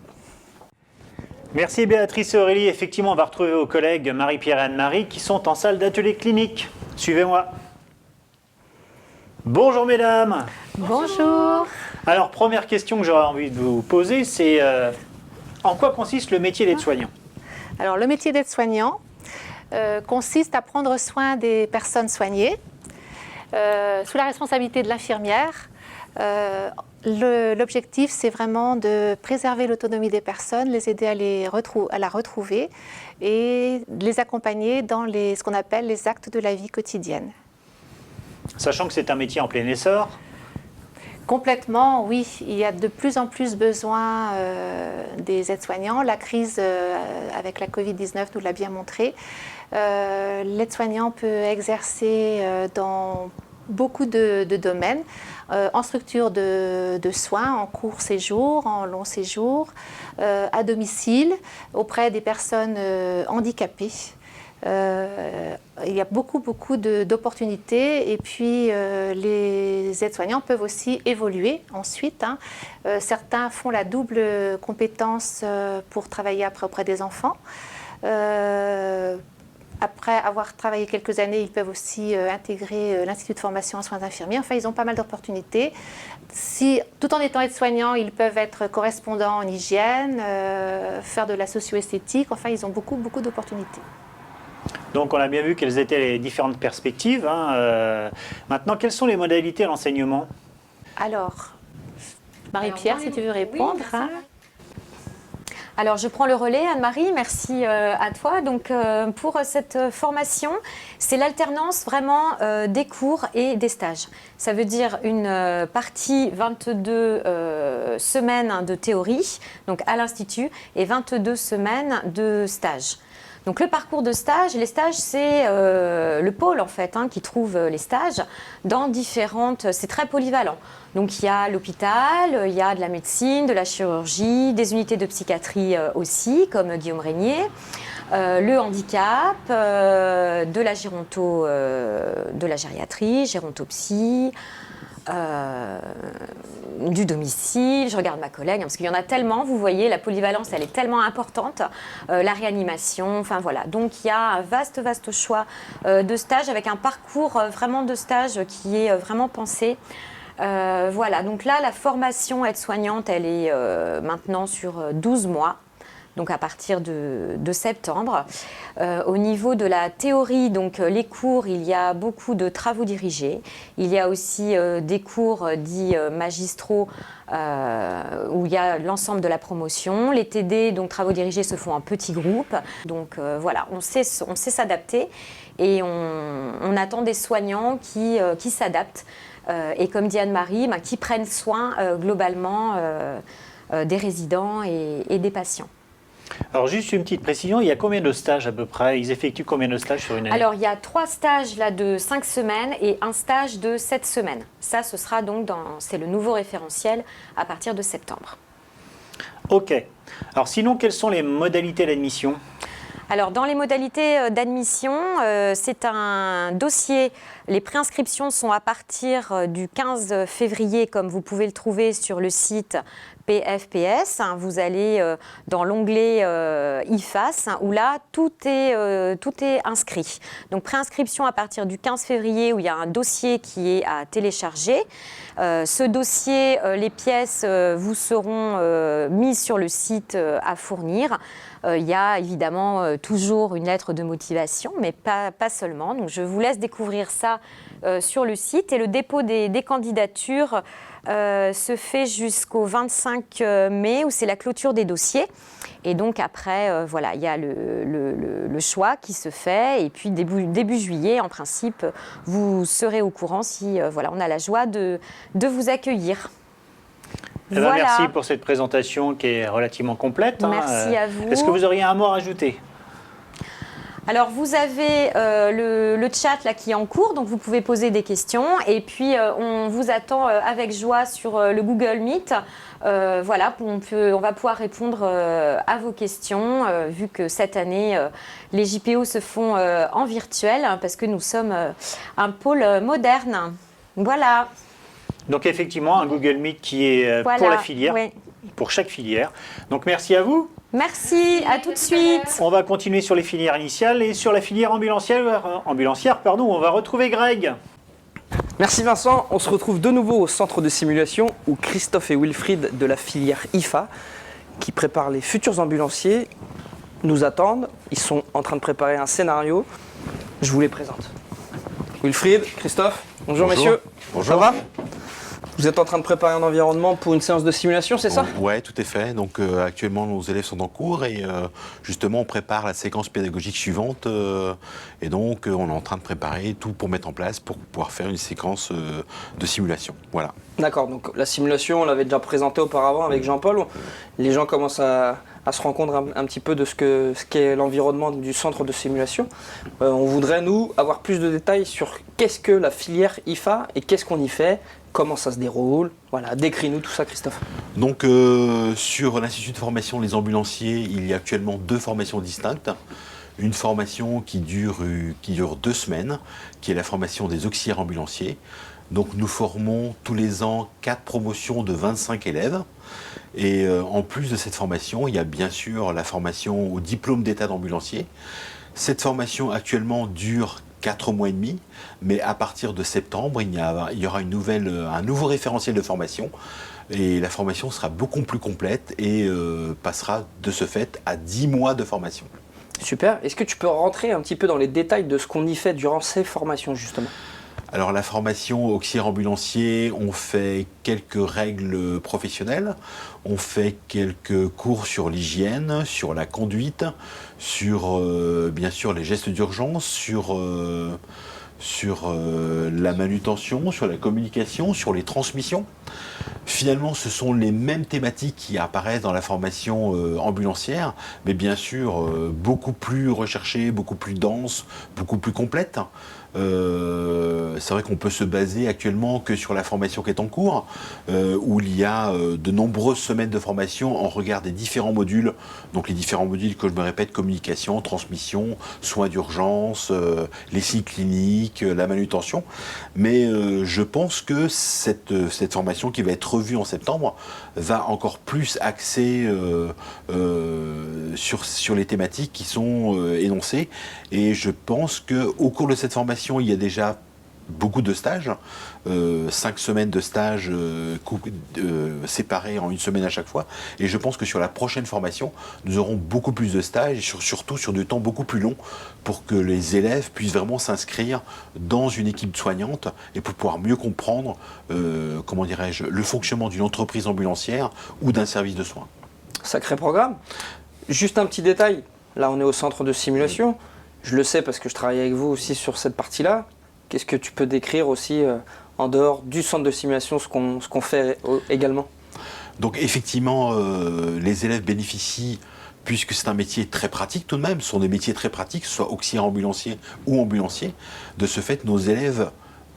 Merci Béatrice et Aurélie. Effectivement, on va retrouver vos collègues Marie-Pierre et Anne-Marie qui sont en salle d'atelier clinique. Suivez-moi. Bonjour mesdames. Bonjour. Alors, première question que j'aurais envie de vous poser, c'est en quoi consiste le métier d'aide-soignant ? Alors, le métier d'aide-soignant consiste à prendre soin des personnes soignées sous la responsabilité de l'infirmière. L'objectif, c'est vraiment de préserver l'autonomie des personnes, les aider à la retrouver et les accompagner dans ce qu'on appelle les actes de la vie quotidienne. Sachant que c'est un métier en plein essor. Complètement, oui. Il y a de plus en plus besoin des aides-soignants. La crise avec la Covid-19 nous l'a bien montré. L'aide-soignant peut exercer dans beaucoup de domaines, en structure de soins, en court séjour, en long séjour, à domicile, auprès des personnes handicapées. Il y a beaucoup d'opportunités et puis les aides-soignants peuvent aussi évoluer ensuite. Certains font la double compétence pour travailler après auprès des enfants. Après avoir travaillé quelques années, ils peuvent aussi intégrer l'Institut de formation en soins infirmiers. Enfin, ils ont pas mal d'opportunités. Tout en étant aides-soignants, ils peuvent être correspondants en hygiène, faire de la socio-esthétique. Enfin, ils ont beaucoup d'opportunités. Donc on a bien vu quelles étaient les différentes perspectives. Maintenant, quelles sont les modalités de l'enseignement ? Alors, Marie-Pierre, si tu veux répondre. Oui, alors, je prends le relais, Anne-Marie, merci à toi. Donc, pour cette formation, c'est l'alternance vraiment des cours et des stages. Ça veut dire une partie 22 semaines de théorie, donc à l'Institut, et 22 semaines de stage. Donc le parcours de stage, les stages, c'est le pôle en fait qui trouve les stages dans différentes... C'est très polyvalent. Donc il y a l'hôpital, il y a de la médecine, de la chirurgie, des unités de psychiatrie aussi, comme Guillaume Régnier, le handicap, de la géronto, de la gériatrie, gérontopsie, du domicile, je regarde ma collègue, parce qu'il y en a tellement, vous voyez, la polyvalence, elle est tellement importante, la réanimation, enfin voilà. Donc il y a un vaste choix de stages avec un parcours vraiment de stage qui est vraiment pensé. Voilà, donc là, la formation aide-soignante, elle est maintenant sur 12 mois. donc à partir de septembre. Au niveau de la théorie, donc les cours, il y a beaucoup de travaux dirigés. Il y a aussi des cours dits magistraux où il y a l'ensemble de la promotion. Les TD, donc travaux dirigés, se font en petits groupes. Donc voilà, on sait s'adapter et on attend des soignants qui s'adaptent. Et comme dit Anne-Marie, qui prennent soin globalement des résidents et des patients. Alors juste une petite précision, il y a combien de stages à peu près? Ils effectuent combien de stages sur une année? Alors il y a 3 stages là, de 5 semaines et un stage de 7 semaines. Ça, ce sera donc c'est le nouveau référentiel à partir de septembre. Ok. Alors sinon, quelles sont les modalités d'admission? Alors, dans les modalités d'admission, c'est un dossier. Les préinscriptions sont à partir du 15 février, comme vous pouvez le trouver sur le site PFPS. Vous allez dans l'onglet IFAS, où là, tout est inscrit. Donc, préinscription à partir du 15 février, où il y a un dossier qui est à télécharger. Ce dossier, les pièces vous seront mises sur le site à fournir. Il y a évidemment toujours une lettre de motivation, mais pas seulement. Donc je vous laisse découvrir ça sur le site. Et le dépôt des candidatures se fait jusqu'au 25 mai, où c'est la clôture des dossiers. Et donc après, voilà, il y a le choix qui se fait. Et puis début juillet, en principe, vous serez au courant si voilà, on a la joie de vous accueillir. Voilà. Merci pour cette présentation qui est relativement complète. Merci à vous. Est-ce que vous auriez un mot à rajouter? Alors, vous avez le chat là, qui est en cours, donc vous pouvez poser des questions. Et puis, on vous attend avec joie sur le Google Meet. Voilà, on va pouvoir répondre à vos questions, vu que cette année, les JPO se font en virtuel, parce que nous sommes un pôle moderne. Voilà. Donc effectivement, un Google Meet qui est pour la filière, oui. Pour chaque filière. Donc merci à vous. Merci, à tout de suite. On va continuer sur les filières initiales et sur la filière ambulancière, on va retrouver Greg. Merci Vincent, on se retrouve de nouveau au centre de simulation où Christophe et Wilfried de la filière IFA, qui préparent les futurs ambulanciers, nous attendent. Ils sont en train de préparer un scénario. Je vous les présente. Wilfried, Christophe, bonjour messieurs. Bonjour. Ça va ? Vous êtes en train de préparer un environnement pour une séance de simulation, c'est ça? Oui, tout à fait. Donc actuellement, nos élèves sont en cours et justement, on prépare la séquence pédagogique suivante. Et donc, on est en train de préparer tout pour mettre en place pour pouvoir faire une séquence de simulation. Voilà. D'accord, donc la simulation, on l'avait déjà présentée auparavant avec Jean-Paul. Les gens commencent à se rendre compte un petit peu de ce qu'est l'environnement du centre de simulation. On voudrait, nous, avoir plus de détails sur qu'est-ce que la filière IFA et qu'est-ce qu'on y fait, comment ça se déroule. Voilà, décris-nous tout ça, Christophe. Donc, sur l'Institut de formation des ambulanciers, il y a actuellement 2 formations distinctes. Une formation qui dure 2 semaines, qui est la formation des auxiliaires ambulanciers. Donc, nous formons tous les ans 4 promotions de 25 élèves. Et en plus de cette formation, il y a bien sûr la formation au diplôme d'état d'ambulancier. Cette formation actuellement dure 4 mois et demi, mais à partir de septembre, il y aura un nouveau référentiel de formation. Et la formation sera beaucoup plus complète et passera de ce fait à 10 mois de formation. Super. Est-ce que tu peux rentrer un petit peu dans les détails de ce qu'on y fait durant ces formations, justement ? Alors la formation auxiliaire ambulancier, on fait quelques règles professionnelles, on fait quelques cours sur l'hygiène, sur la conduite, sur bien sûr les gestes d'urgence, sur la manutention, sur la communication, sur les transmissions. Finalement, ce sont les mêmes thématiques qui apparaissent dans la formation ambulancière, mais bien sûr beaucoup plus recherchées, beaucoup plus denses, beaucoup plus complètes. C'est vrai qu'on peut se baser actuellement que sur la formation qui est en cours, où il y a de nombreuses semaines de formation en regard des différents modules. Donc les différents modules que je me répète, communication, transmission, soins d'urgence, les cycles cliniques, la manutention. Mais je pense que cette formation qui va être revue en septembre va encore plus axer sur les thématiques qui sont énoncées. Et je pense qu'au cours de cette formation, il y a déjà beaucoup de stages, 5 semaines de stages séparés en une semaine à chaque fois. Et je pense que sur la prochaine formation, nous aurons beaucoup plus de stages et surtout sur du temps beaucoup plus long pour que les élèves puissent vraiment s'inscrire dans une équipe soignante et pour pouvoir mieux comprendre, comment dirais-je, le fonctionnement d'une entreprise ambulancière ou d'un service de soins. Sacré programme. Juste un petit détail. Là, on est au centre de simulation. Je le sais parce que je travaille avec vous aussi sur cette partie-là. Qu'est-ce que tu peux décrire aussi en dehors du centre de simulation, ce qu'on fait également? Donc effectivement, les élèves bénéficient, puisque c'est un métier très pratique tout de même, ce sont des métiers très pratiques, soit auxiliaire ambulancier ou ambulancier. De ce fait, nos élèves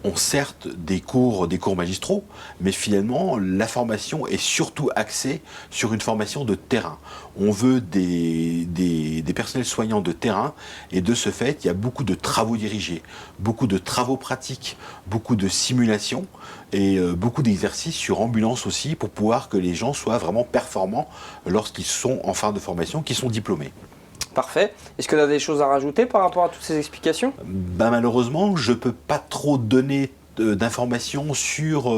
ont certes des cours magistraux, mais finalement, la formation est surtout axée sur une formation de terrain. On veut des personnels soignants de terrain, et de ce fait, il y a beaucoup de travaux dirigés, beaucoup de travaux pratiques, beaucoup de simulations, et beaucoup d'exercices sur ambulance aussi, pour pouvoir que les gens soient vraiment performants lorsqu'ils sont en fin de formation, qu'ils sont diplômés. Parfait. Est-ce que tu as des choses à rajouter par rapport à toutes ces explications? Malheureusement, je ne peux pas trop donner d'informations sur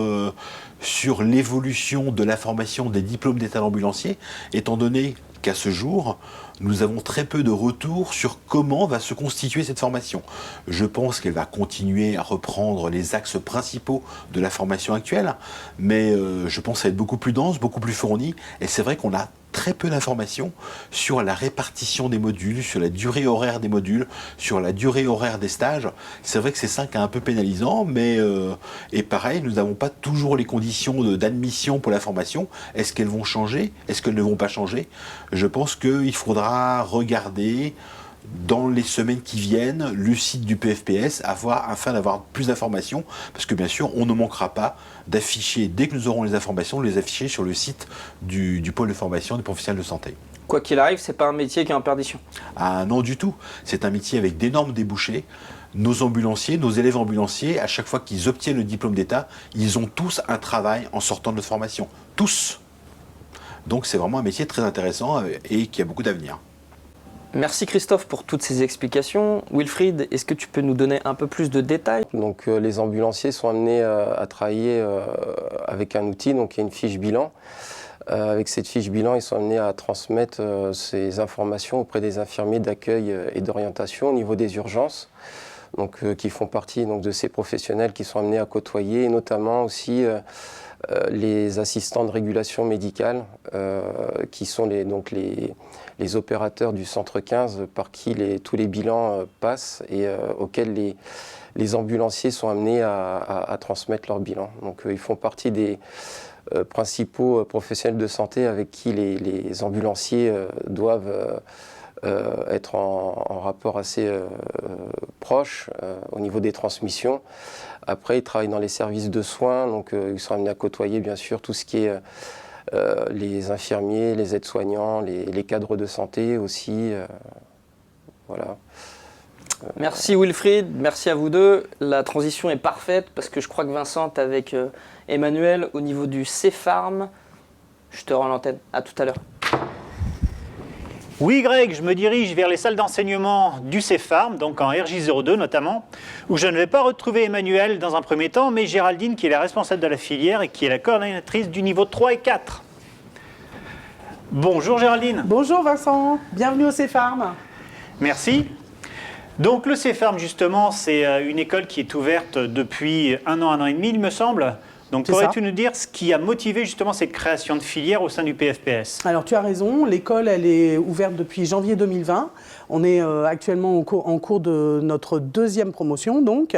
l'évolution de la formation des diplômes d'état d'ambulancier, étant donné qu'à ce jour, nous avons très peu de retours sur comment va se constituer cette formation. Je pense qu'elle va continuer à reprendre les axes principaux de la formation actuelle, mais je pense qu'elle va être beaucoup plus dense, beaucoup plus fournie, et c'est vrai qu'on a très peu d'informations sur la répartition des modules, sur la durée horaire des modules, sur la durée horaire des stages. C'est vrai que c'est ça qui est un peu pénalisant, mais et pareil, nous n'avons pas toujours les conditions d'admission pour la formation. Est-ce qu'elles vont changer? Est-ce qu'elles ne vont pas changer? Je pense qu'il faudra regarder dans les semaines qui viennent le site du PFPS afin d'avoir plus d'informations, parce que bien sûr on ne manquera pas d'afficher, dès que nous aurons les informations, de les afficher sur le site du pôle de formation des professionnels de santé. Quoi qu'il arrive, c'est pas un métier qui est en perdition. Ah non du tout, c'est un métier avec d'énormes débouchés. Nos ambulanciers, nos élèves ambulanciers, à chaque fois qu'ils obtiennent le diplôme d'État, ils ont tous un travail en sortant de notre formation. Tous. Donc c'est vraiment un métier très intéressant et qui a beaucoup d'avenir. Merci Christophe pour toutes ces explications. Wilfried, est-ce que tu peux nous donner un peu plus de détails? Donc les ambulanciers sont amenés à travailler avec un outil, donc il y a une fiche bilan. Avec cette fiche bilan, ils sont amenés à transmettre ces informations auprès des infirmiers d'accueil et d'orientation au niveau des urgences, donc, qui font partie donc, de ces professionnels qui sont amenés à côtoyer, et notamment aussi les assistants de régulation médicale, qui sont les opérateurs du centre 15 par qui tous les bilans passent et auxquels les ambulanciers sont amenés à transmettre leur bilan. Donc ils font partie des principaux professionnels de santé avec qui les ambulanciers doivent être en rapport assez proche au niveau des transmissions. Après, ils travaillent dans les services de soins, donc ils sont amenés à côtoyer bien sûr tout ce qui est les infirmiers, les aides-soignants, les cadres de santé aussi. Voilà. Merci Wilfried, merci à vous deux. La transition est parfaite parce que je crois que Vincent est avec Emmanuel au niveau du CEPHARM. Je te rends l'antenne. À tout à l'heure. Oui Greg, je me dirige vers les salles d'enseignement du CEPHARM, donc en RJ02 notamment, où je ne vais pas retrouver Emmanuel dans un premier temps, mais Géraldine qui est la responsable de la filière et qui est la coordinatrice du niveau 3 et 4. Bonjour Géraldine. Bonjour Vincent, bienvenue au CEPHARM. Merci. Donc le CEPHARM justement, c'est une école qui est ouverte depuis un an et demi il me semble. Donc pourrais-tu nous dire ce qui a motivé justement cette création de filière au sein du PFPS? Alors tu as raison, l'école elle est ouverte depuis janvier 2020. On est actuellement en cours de notre deuxième promotion, donc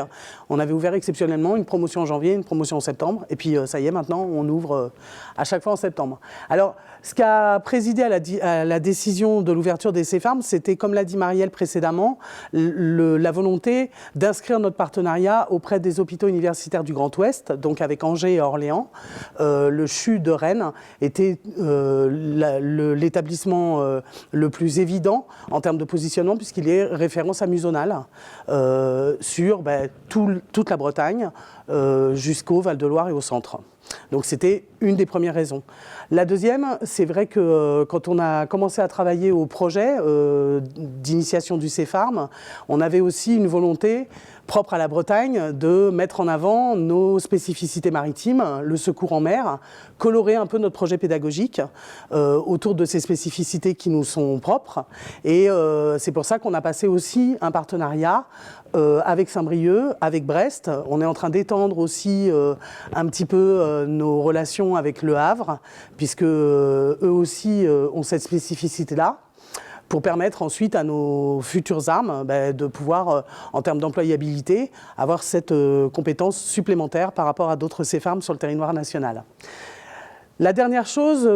on avait ouvert exceptionnellement une promotion en janvier, une promotion en septembre, et puis ça y est, maintenant on ouvre à chaque fois en septembre. Alors ce qui a présidé à la décision de l'ouverture des CEPHARM, c'était, comme l'a dit Marielle précédemment, la volonté d'inscrire notre partenariat auprès des hôpitaux universitaires du Grand Ouest, donc avec Angers et Orléans. Le CHU de Rennes était l'établissement le plus évident en termes de positionnement, puisqu'il est référence à Musonal sur toute la Bretagne jusqu'au Val-de-Loire et au centre. Donc c'était une des premières raisons. La deuxième, c'est vrai que quand on a commencé à travailler au projet d'initiation du CEFARM, on avait aussi une volonté propre à la Bretagne de mettre en avant nos spécificités maritimes, le secours en mer, colorer un peu notre projet pédagogique autour de ces spécificités qui nous sont propres. Et c'est pour ça qu'on a passé aussi un partenariat avec Saint-Brieuc, avec Brest. On est en train d'étendre aussi un petit peu nos relations avec Le Havre, puisque eux aussi ont cette spécificité-là, pour permettre ensuite à nos futures armes de pouvoir, en termes d'employabilité, avoir cette compétence supplémentaire par rapport à d'autres CEFARM sur le territoire national. La dernière chose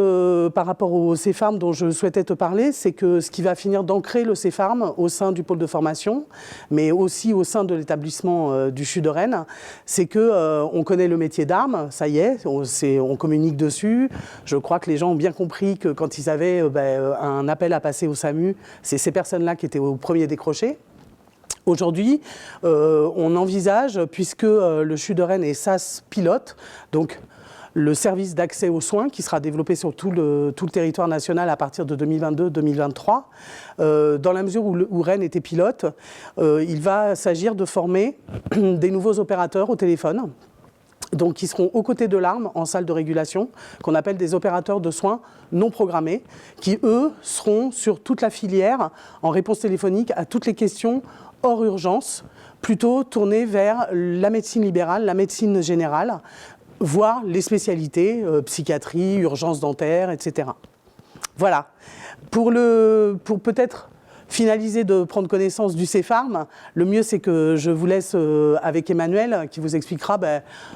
par rapport au CEFARM dont je souhaitais te parler, c'est que ce qui va finir d'ancrer le CEFARM au sein du pôle de formation, mais aussi au sein de l'établissement du CHU de Rennes, c'est qu'on connaît le métier d'arme, ça y est, on communique dessus. Je crois que les gens ont bien compris que quand ils avaient un appel à passer au SAMU, c'est ces personnes-là qui étaient au premier décroché. Aujourd'hui, on envisage, puisque le CHU de Rennes est SAS pilote, donc le service d'accès aux soins qui sera développé sur tout le territoire national à partir de 2022-2023. Dans la mesure où Rennes était pilote, il va s'agir de former des nouveaux opérateurs au téléphone, donc qui seront aux côtés de l'arme en salle de régulation, qu'on appelle des opérateurs de soins non programmés, qui eux seront sur toute la filière en réponse téléphonique à toutes les questions hors urgence, plutôt tournées vers la médecine libérale, la médecine générale, voire les spécialités, psychiatrie, urgence dentaire, etc. Voilà. Pour peut-être finaliser de prendre connaissance du CEFARM, le mieux c'est que je vous laisse avec Emmanuel qui vous expliquera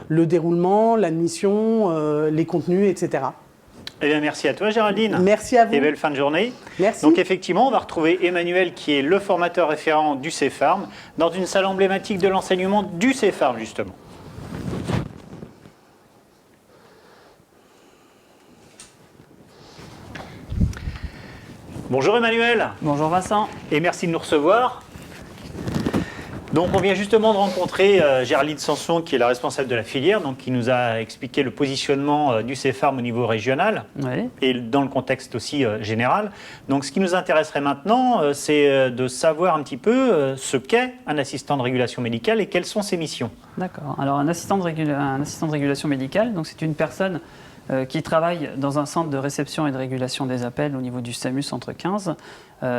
le déroulement, l'admission, les contenus, etc. Eh bien, merci à toi Géraldine. Merci à vous. Et belle fin de journée. Merci. Donc effectivement, on va retrouver Emmanuel qui est le formateur référent du CEFARM dans une salle emblématique de l'enseignement du CEFARM justement. Bonjour Emmanuel. Bonjour Vincent. Et merci de nous recevoir. Donc on vient justement de rencontrer Géraldine Sanson qui est la responsable de la filière, donc qui nous a expliqué le positionnement du CEFARM au niveau régional et dans le contexte aussi général. Donc ce qui nous intéresserait maintenant, c'est de savoir un petit peu ce qu'est un assistant de régulation médicale et quelles sont ses missions. D'accord. Alors un assistant de régulation médicale, donc c'est une personne qui travaille dans un centre de réception et de régulation des appels au niveau du SAMU Centre 15.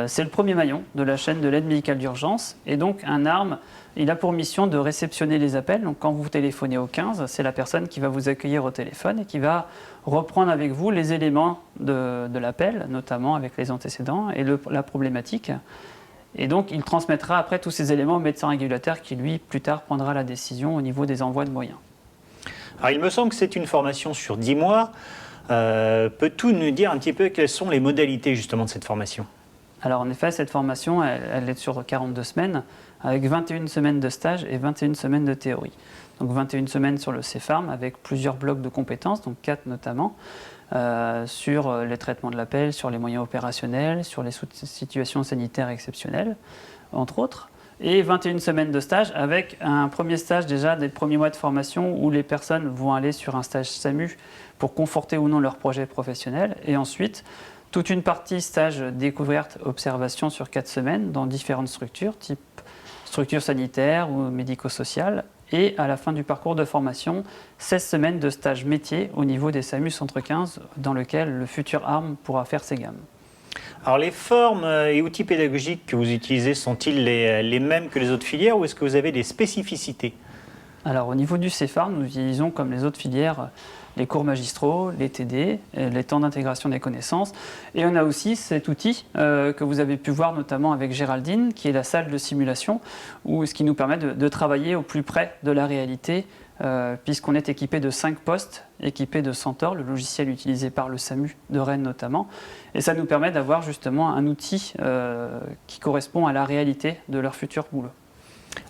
C'est le premier maillon de la chaîne de l'aide médicale d'urgence. Et donc, un ARM, il a pour mission de réceptionner les appels. Donc, quand vous téléphonez au 15, c'est la personne qui va vous accueillir au téléphone et qui va reprendre avec vous les éléments de l'appel, notamment avec les antécédents et la problématique. Et donc, il transmettra après tous ces éléments au médecin régulateur qui, lui, plus tard, prendra la décision au niveau des envois de moyens. Alors, il me semble que c'est une formation sur 10 mois. Peux-tu nous dire un petit peu quelles sont les modalités justement de cette formation ? Alors en effet, cette formation, elle est sur 42 semaines, avec 21 semaines de stage et 21 semaines de théorie. Donc 21 semaines sur le CEFARM, avec plusieurs blocs de compétences, donc 4 notamment, sur les traitements de l'appel, sur les moyens opérationnels, sur les situations sanitaires exceptionnelles, entre autres. Et 21 semaines de stage avec un premier stage déjà des premiers mois de formation où les personnes vont aller sur un stage SAMU pour conforter ou non leur projet professionnel. Et ensuite, toute une partie stage découverte, observation sur 4 semaines dans différentes structures, type structure sanitaire ou médico-sociale. Et à la fin du parcours de formation, 16 semaines de stage métier au niveau des SAMU Centre 15 dans lequel le futur ARM pourra faire ses gammes. Alors les formes et outils pédagogiques que vous utilisez sont-ils les mêmes que les autres filières ou est-ce que vous avez des spécificités ? Alors au niveau du CEFARM, nous utilisons comme les autres filières les cours magistraux, les TD, les temps d'intégration des connaissances. Et on a aussi cet outil que vous avez pu voir notamment avec Géraldine, qui est la salle de simulation, ce qui nous permet de travailler au plus près de la réalité, puisqu'on est équipé de 5 postes, équipés de Centaure, le logiciel utilisé par le SAMU de Rennes notamment. Et ça nous permet d'avoir justement un outil qui correspond à la réalité de leur futur boulot.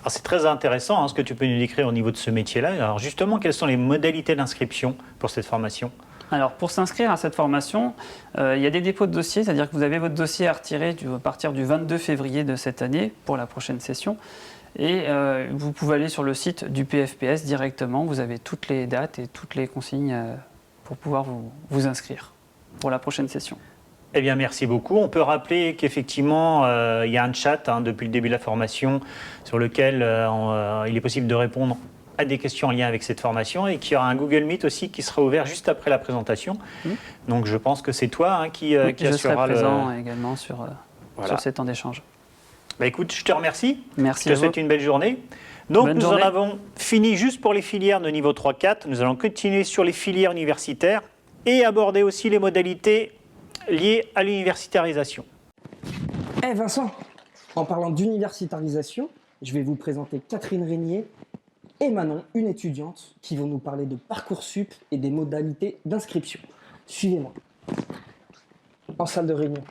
Alors c'est très intéressant ce que tu peux nous décrire au niveau de ce métier-là. Alors justement, quelles sont les modalités d'inscription pour cette formation ? Alors, pour s'inscrire à cette formation, il y a des dépôts de dossiers, c'est-à-dire que vous avez votre dossier à retirer à partir du 22 février de cette année pour la prochaine session. Et vous pouvez aller sur le site du PFPS directement. Vous avez toutes les dates et toutes les consignes pour pouvoir vous inscrire pour la prochaine session. Eh bien, merci beaucoup. On peut rappeler qu'effectivement, il y a un chat depuis le début de la formation sur lequel il est possible de répondre à des questions en lien avec cette formation et qu'il y aura un Google Meet aussi qui sera ouvert juste après la présentation. Donc, je pense que c'est toi qui je assurera serai présent également sur ces temps d'échange. Bah, écoute, je te remercie. Merci je te souhaite une belle journée. Donc, bonne nous journée. en avons fini juste pour les filières de niveau 3-4. Nous allons continuer sur les filières universitaires et aborder aussi les modalités liées à l'universitarisation. Eh Vincent, en parlant d'universitarisation, je vais vous présenter Catherine Régnier et Manon, une étudiante, qui vont nous parler de Parcoursup et des modalités d'inscription. Suivez-moi. En salle de réunion.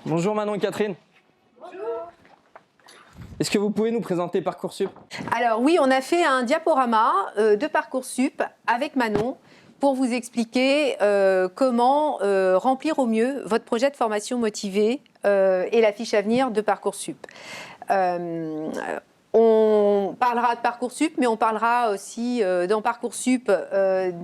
Bonjour Manon et Catherine. Bonjour. Est-ce que vous pouvez nous présenter Parcoursup? Alors oui, on a fait un diaporama de Parcoursup avec Manon pour vous expliquer comment remplir au mieux votre projet de formation motivée et la fiche à venir de Parcoursup. On parlera de Parcoursup, mais on parlera aussi dans Parcoursup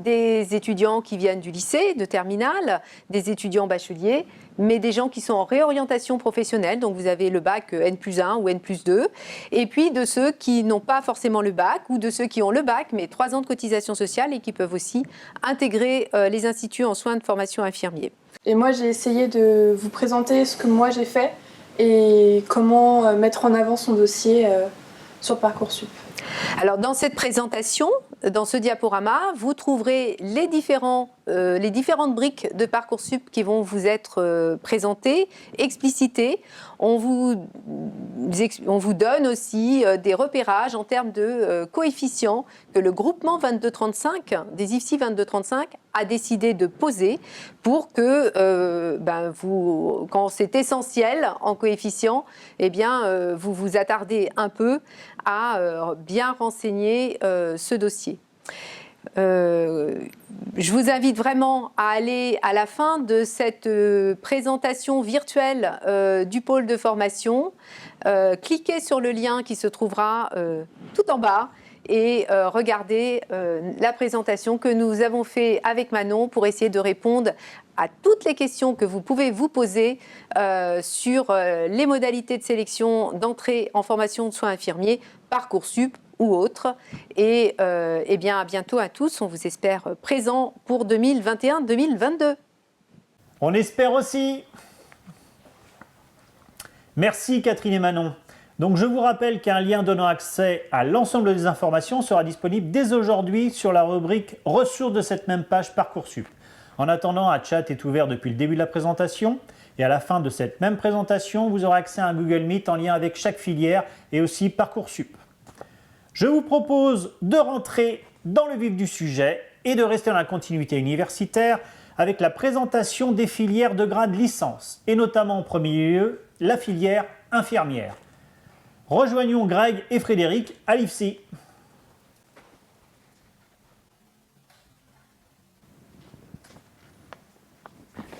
des étudiants qui viennent du lycée, de terminale, des étudiants bacheliers, mais des gens qui sont en réorientation professionnelle. Donc vous avez le bac N+1 ou N+2, et puis de ceux qui n'ont pas forcément le bac, ou de ceux qui ont le bac, mais 3 ans de cotisation sociale et qui peuvent aussi intégrer les instituts en soins de formation infirmiers. Et moi, j'ai essayé de vous présenter ce que moi j'ai fait et comment mettre en avant son dossier sur Parcoursup. Alors dans cette présentation, dans ce diaporama, vous trouverez les différentes briques de Parcoursup qui vont vous être présentées, explicitées. On vous donne aussi des repérages en termes de coefficients que le groupement 2235, des IFSI 2235, a décidé de poser pour que, quand c'est essentiel en coefficient, eh bien, vous vous attardez un peu à bien renseigner ce dossier. Je vous invite vraiment à aller à la fin de cette présentation virtuelle du pôle de formation, cliquez sur le lien qui se trouvera tout en bas et regardez la présentation que nous avons faite avec Manon pour essayer de répondre à toutes les questions que vous pouvez vous poser sur les modalités de sélection d'entrée en formation de soins infirmiers, Parcoursup ou autres. Et bien, à bientôt à tous. On vous espère présents pour 2021-2022. On espère aussi. Merci Catherine et Manon. Donc je vous rappelle qu'un lien donnant accès à l'ensemble des informations sera disponible dès aujourd'hui sur la rubrique ressources de cette même page Parcoursup. En attendant, un chat est ouvert depuis le début de la présentation et à la fin de cette même présentation, vous aurez accès à un Google Meet en lien avec chaque filière et aussi Parcoursup. Je vous propose de rentrer dans le vif du sujet et de rester dans la continuité universitaire avec la présentation des filières de grade licence et notamment en premier lieu la filière infirmière. Rejoignons Greg et Frédéric à l'IFSI.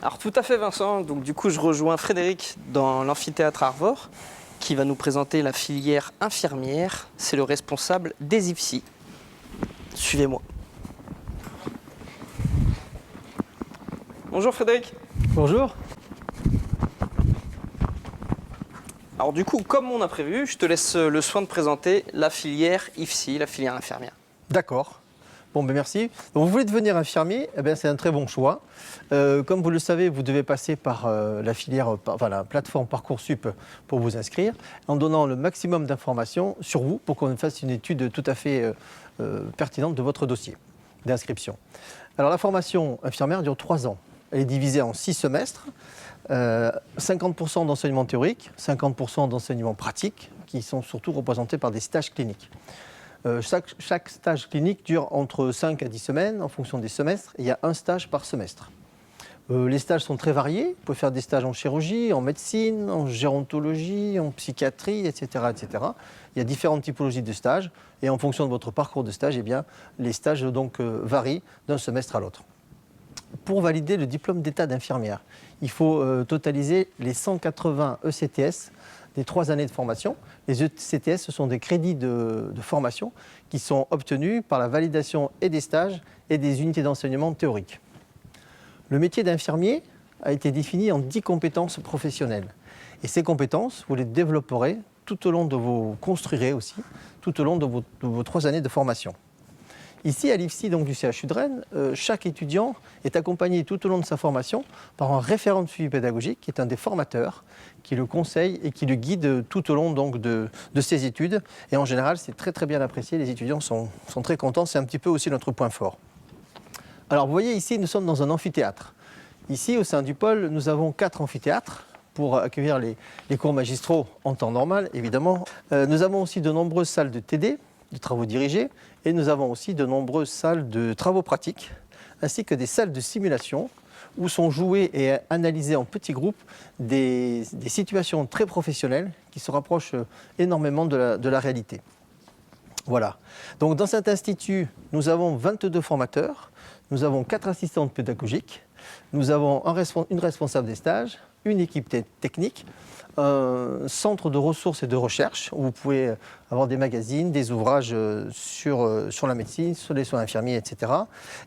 Alors tout à fait Vincent, donc du coup je rejoins Frédéric dans l'amphithéâtre Arvor qui va nous présenter la filière infirmière. C'est le responsable des IFSI. Suivez-moi. Bonjour Frédéric. Bonjour. Alors du coup, comme on a prévu, je te laisse le soin de présenter la filière IFSI, la filière infirmière. D'accord. Bon, ben merci. Donc, vous voulez devenir infirmier, eh ben, c'est un très bon choix. Comme vous le savez, vous devez passer par la plateforme Parcoursup pour vous inscrire, en donnant le maximum d'informations sur vous pour qu'on fasse une étude tout à fait pertinente de votre dossier d'inscription. Alors la formation infirmière dure 3 ans. Elle est divisée en 6 semestres, 50% d'enseignement théorique, 50% d'enseignement pratique, qui sont surtout représentés par des stages cliniques. Chaque stage clinique dure entre 5 à 10 semaines en fonction des semestres, et il y a un stage par semestre. Les stages sont très variés. Vous pouvez faire des stages en chirurgie, en médecine, en gérontologie, en psychiatrie, etc., etc. Il y a différentes typologies de stages et en fonction de votre parcours de stage, eh bien, les stages donc, varient d'un semestre à l'autre. Pour valider le diplôme d'état d'infirmière, il faut totaliser les 180 ECTS des 3 années de formation. Les ECTS, ce sont des crédits de formation qui sont obtenus par la validation et des stages et des unités d'enseignement théoriques. Le métier d'infirmier a été défini en 10 compétences professionnelles. Et ces compétences, vous les développerez tout au long de vos, construirez aussi, tout au long de vos 3 années de formation. Ici, à l'IFSI, donc du CHU de Rennes, chaque étudiant est accompagné tout au long de sa formation par un référent de suivi pédagogique qui est un des formateurs, qui le conseille et qui le guide tout au long donc, de ses études. Et en général, c'est très très bien apprécié, les étudiants sont très contents, c'est un petit peu aussi notre point fort. Alors vous voyez ici, nous sommes dans un amphithéâtre. Ici, au sein du pôle, nous avons 4 amphithéâtres pour accueillir les cours magistraux en temps normal, évidemment. Nous avons aussi de nombreuses salles de TD, de travaux dirigés, et nous avons aussi de nombreuses salles de travaux pratiques, ainsi que des salles de simulation où sont jouées et analysées en petits groupes des situations très professionnelles qui se rapprochent énormément de la réalité. Voilà. Donc dans cet institut, nous avons 22 formateurs, nous avons 4 assistantes pédagogiques, nous avons une responsable des stages, une équipe technique, un centre de ressources et de recherche où vous pouvez avoir des magazines, des ouvrages sur la médecine, sur les soins infirmiers, etc.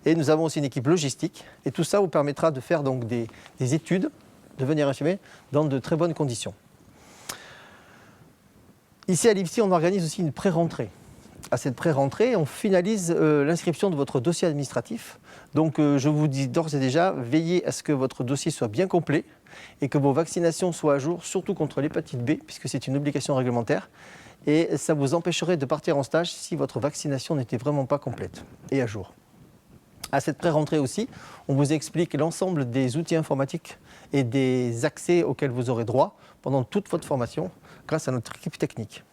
Et nous avons aussi une équipe logistique. Et tout ça vous permettra de faire donc des études, devenir infirmier, dans de très bonnes conditions. Ici à l'IFSI, on organise aussi une pré-rentrée. À cette pré-rentrée, on finalise l'inscription de votre dossier administratif. Donc je vous dis d'ores et déjà, veillez à ce que votre dossier soit bien complet et que vos vaccinations soient à jour, surtout contre l'hépatite B, puisque c'est une obligation réglementaire. Et ça vous empêcherait de partir en stage si votre vaccination n'était vraiment pas complète et à jour. À cette pré-rentrée aussi, on vous explique l'ensemble des outils informatiques et des accès auxquels vous aurez droit pendant toute votre formation grâce à notre équipe technique.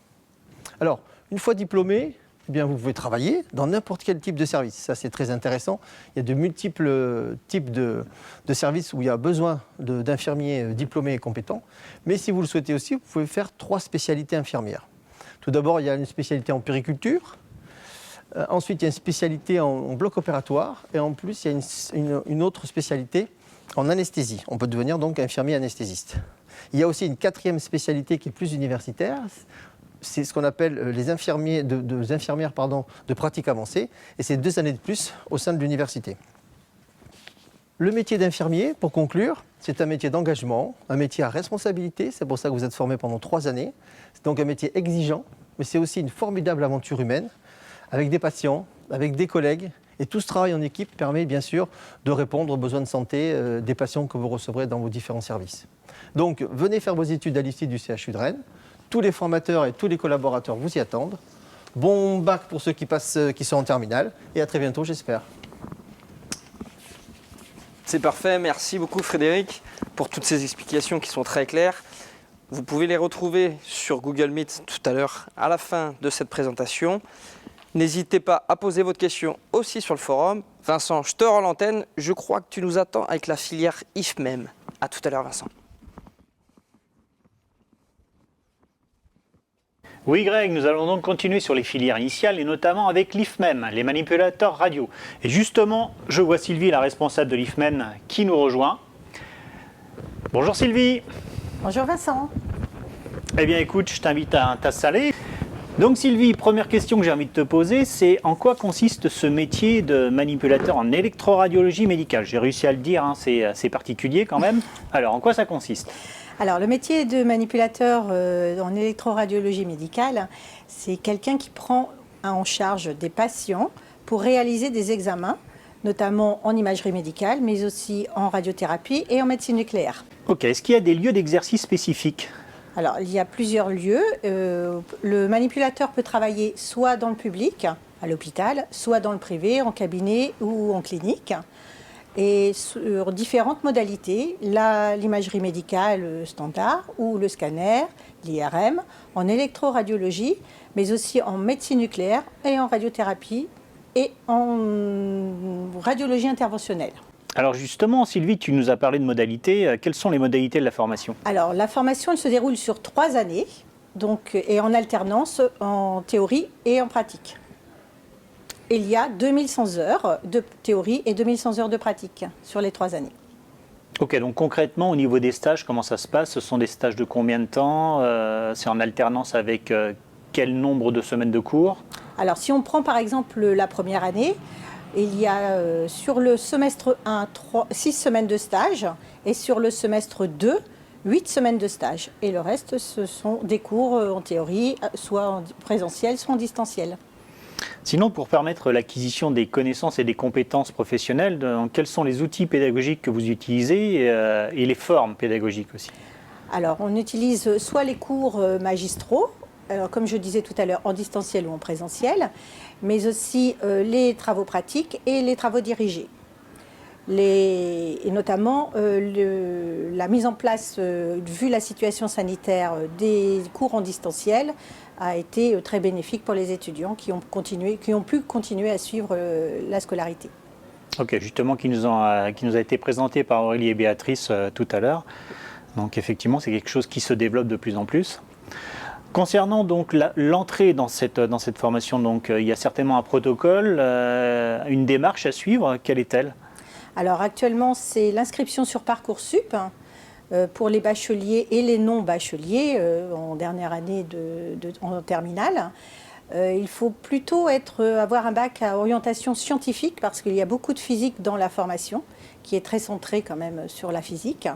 Alors, une fois diplômé, eh bien, vous pouvez travailler dans n'importe quel type de service. Ça, c'est très intéressant. Il y a de multiples types de services où il y a besoin d'infirmiers diplômés et compétents. Mais si vous le souhaitez aussi, vous pouvez faire 3 spécialités infirmières. Tout d'abord, il y a une spécialité en puériculture. Ensuite, il y a une spécialité en bloc opératoire. Et en plus, il y a une autre spécialité en anesthésie. On peut devenir donc infirmier anesthésiste. Il y a aussi une 4e spécialité qui est plus universitaire. C'est ce qu'on appelle les infirmières de pratique avancée, et c'est 2 années de plus au sein de l'université. Le métier d'infirmier, pour conclure, c'est un métier d'engagement, un métier à responsabilité, c'est pour ça que vous êtes formé pendant 3 années. C'est donc un métier exigeant, mais c'est aussi une formidable aventure humaine, avec des patients, avec des collègues, et tout ce travail en équipe permet bien sûr de répondre aux besoins de santé des patients que vous recevrez dans vos différents services. Donc venez faire vos études à l'IFSI du CHU de Rennes. Tous les formateurs et tous les collaborateurs vous y attendent. Bon bac pour ceux qui sont en terminale et à très bientôt, j'espère. C'est parfait, merci beaucoup Frédéric pour toutes ces explications qui sont très claires. Vous pouvez les retrouver sur Google Meet tout à l'heure à la fin de cette présentation. N'hésitez pas à poser votre question aussi sur le forum. Vincent, je te rends l'antenne. Je crois que tu nous attends avec la filière IFMEM. À tout à l'heure Vincent. Oui Greg, nous allons donc continuer sur les filières initiales et notamment avec l'IFMEM, les manipulateurs radio. Et justement, je vois Sylvie, la responsable de l'IFMEM, qui nous rejoint. Bonjour Sylvie. Bonjour Vincent. Eh bien écoute, je t'invite à t'installer. Donc Sylvie, première question que j'ai envie de te poser, c'est en quoi consiste ce métier de manipulateur en électroradiologie médicale? J'ai réussi à le dire, hein, c'est assez particulier quand même. Alors en quoi ça consiste? Alors, le métier de manipulateur en électroradiologie médicale, c'est quelqu'un qui prend en charge des patients pour réaliser des examens, notamment en imagerie médicale, mais aussi en radiothérapie et en médecine nucléaire. Ok, est-ce qu'il y a des lieux d'exercice spécifiques? Alors, il y a plusieurs lieux. Le manipulateur peut travailler soit dans le public, à l'hôpital, soit dans le privé, en cabinet ou en clinique. Et sur différentes modalités, l'imagerie médicale standard ou le scanner, l'IRM, en électroradiologie, mais aussi en médecine nucléaire et en radiothérapie et en radiologie interventionnelle. Alors justement, Sylvie, tu nous as parlé de modalités. Quelles sont les modalités de la formation? Alors, la formation, elle se déroule sur 3 années, donc, et en alternance en théorie et en pratique. Il y a 2100 heures de théorie et 2100 heures de pratique sur les 3 années. Ok, donc concrètement, au niveau des stages, comment ça se passe? Ce sont des stages de combien de temps? C'est en alternance avec quel nombre de semaines de cours? Alors, si on prend par exemple la première année, il y a sur le semestre 1, 6 semaines de stage et sur le semestre 2, 8 semaines de stage. Et le reste, ce sont des cours en théorie, soit en présentiel, soit en distanciel. Sinon, pour permettre l'acquisition des connaissances et des compétences professionnelles, quels sont les outils pédagogiques que vous utilisez et les formes pédagogiques aussi? Alors, on utilise soit les cours magistraux, alors, comme je disais tout à l'heure, en distanciel ou en présentiel, mais aussi les travaux pratiques et les travaux dirigés. Et notamment la mise en place, vu la situation sanitaire, des cours en distanciel a été très bénéfique pour les étudiants qui ont pu continuer à suivre la scolarité. Ok, justement, qui nous a été présenté par Aurélie et Béatrice tout à l'heure. Donc effectivement, c'est quelque chose qui se développe de plus en plus. Concernant donc l'entrée dans cette formation, donc, il y a certainement un protocole, une démarche à suivre. Quelle est-elle? Alors actuellement, c'est l'inscription sur Parcoursup pour les bacheliers et les non-bacheliers en dernière année en terminale. Il faut plutôt avoir un bac à orientation scientifique parce qu'il y a beaucoup de physique dans la formation qui est très centrée quand même sur la physique.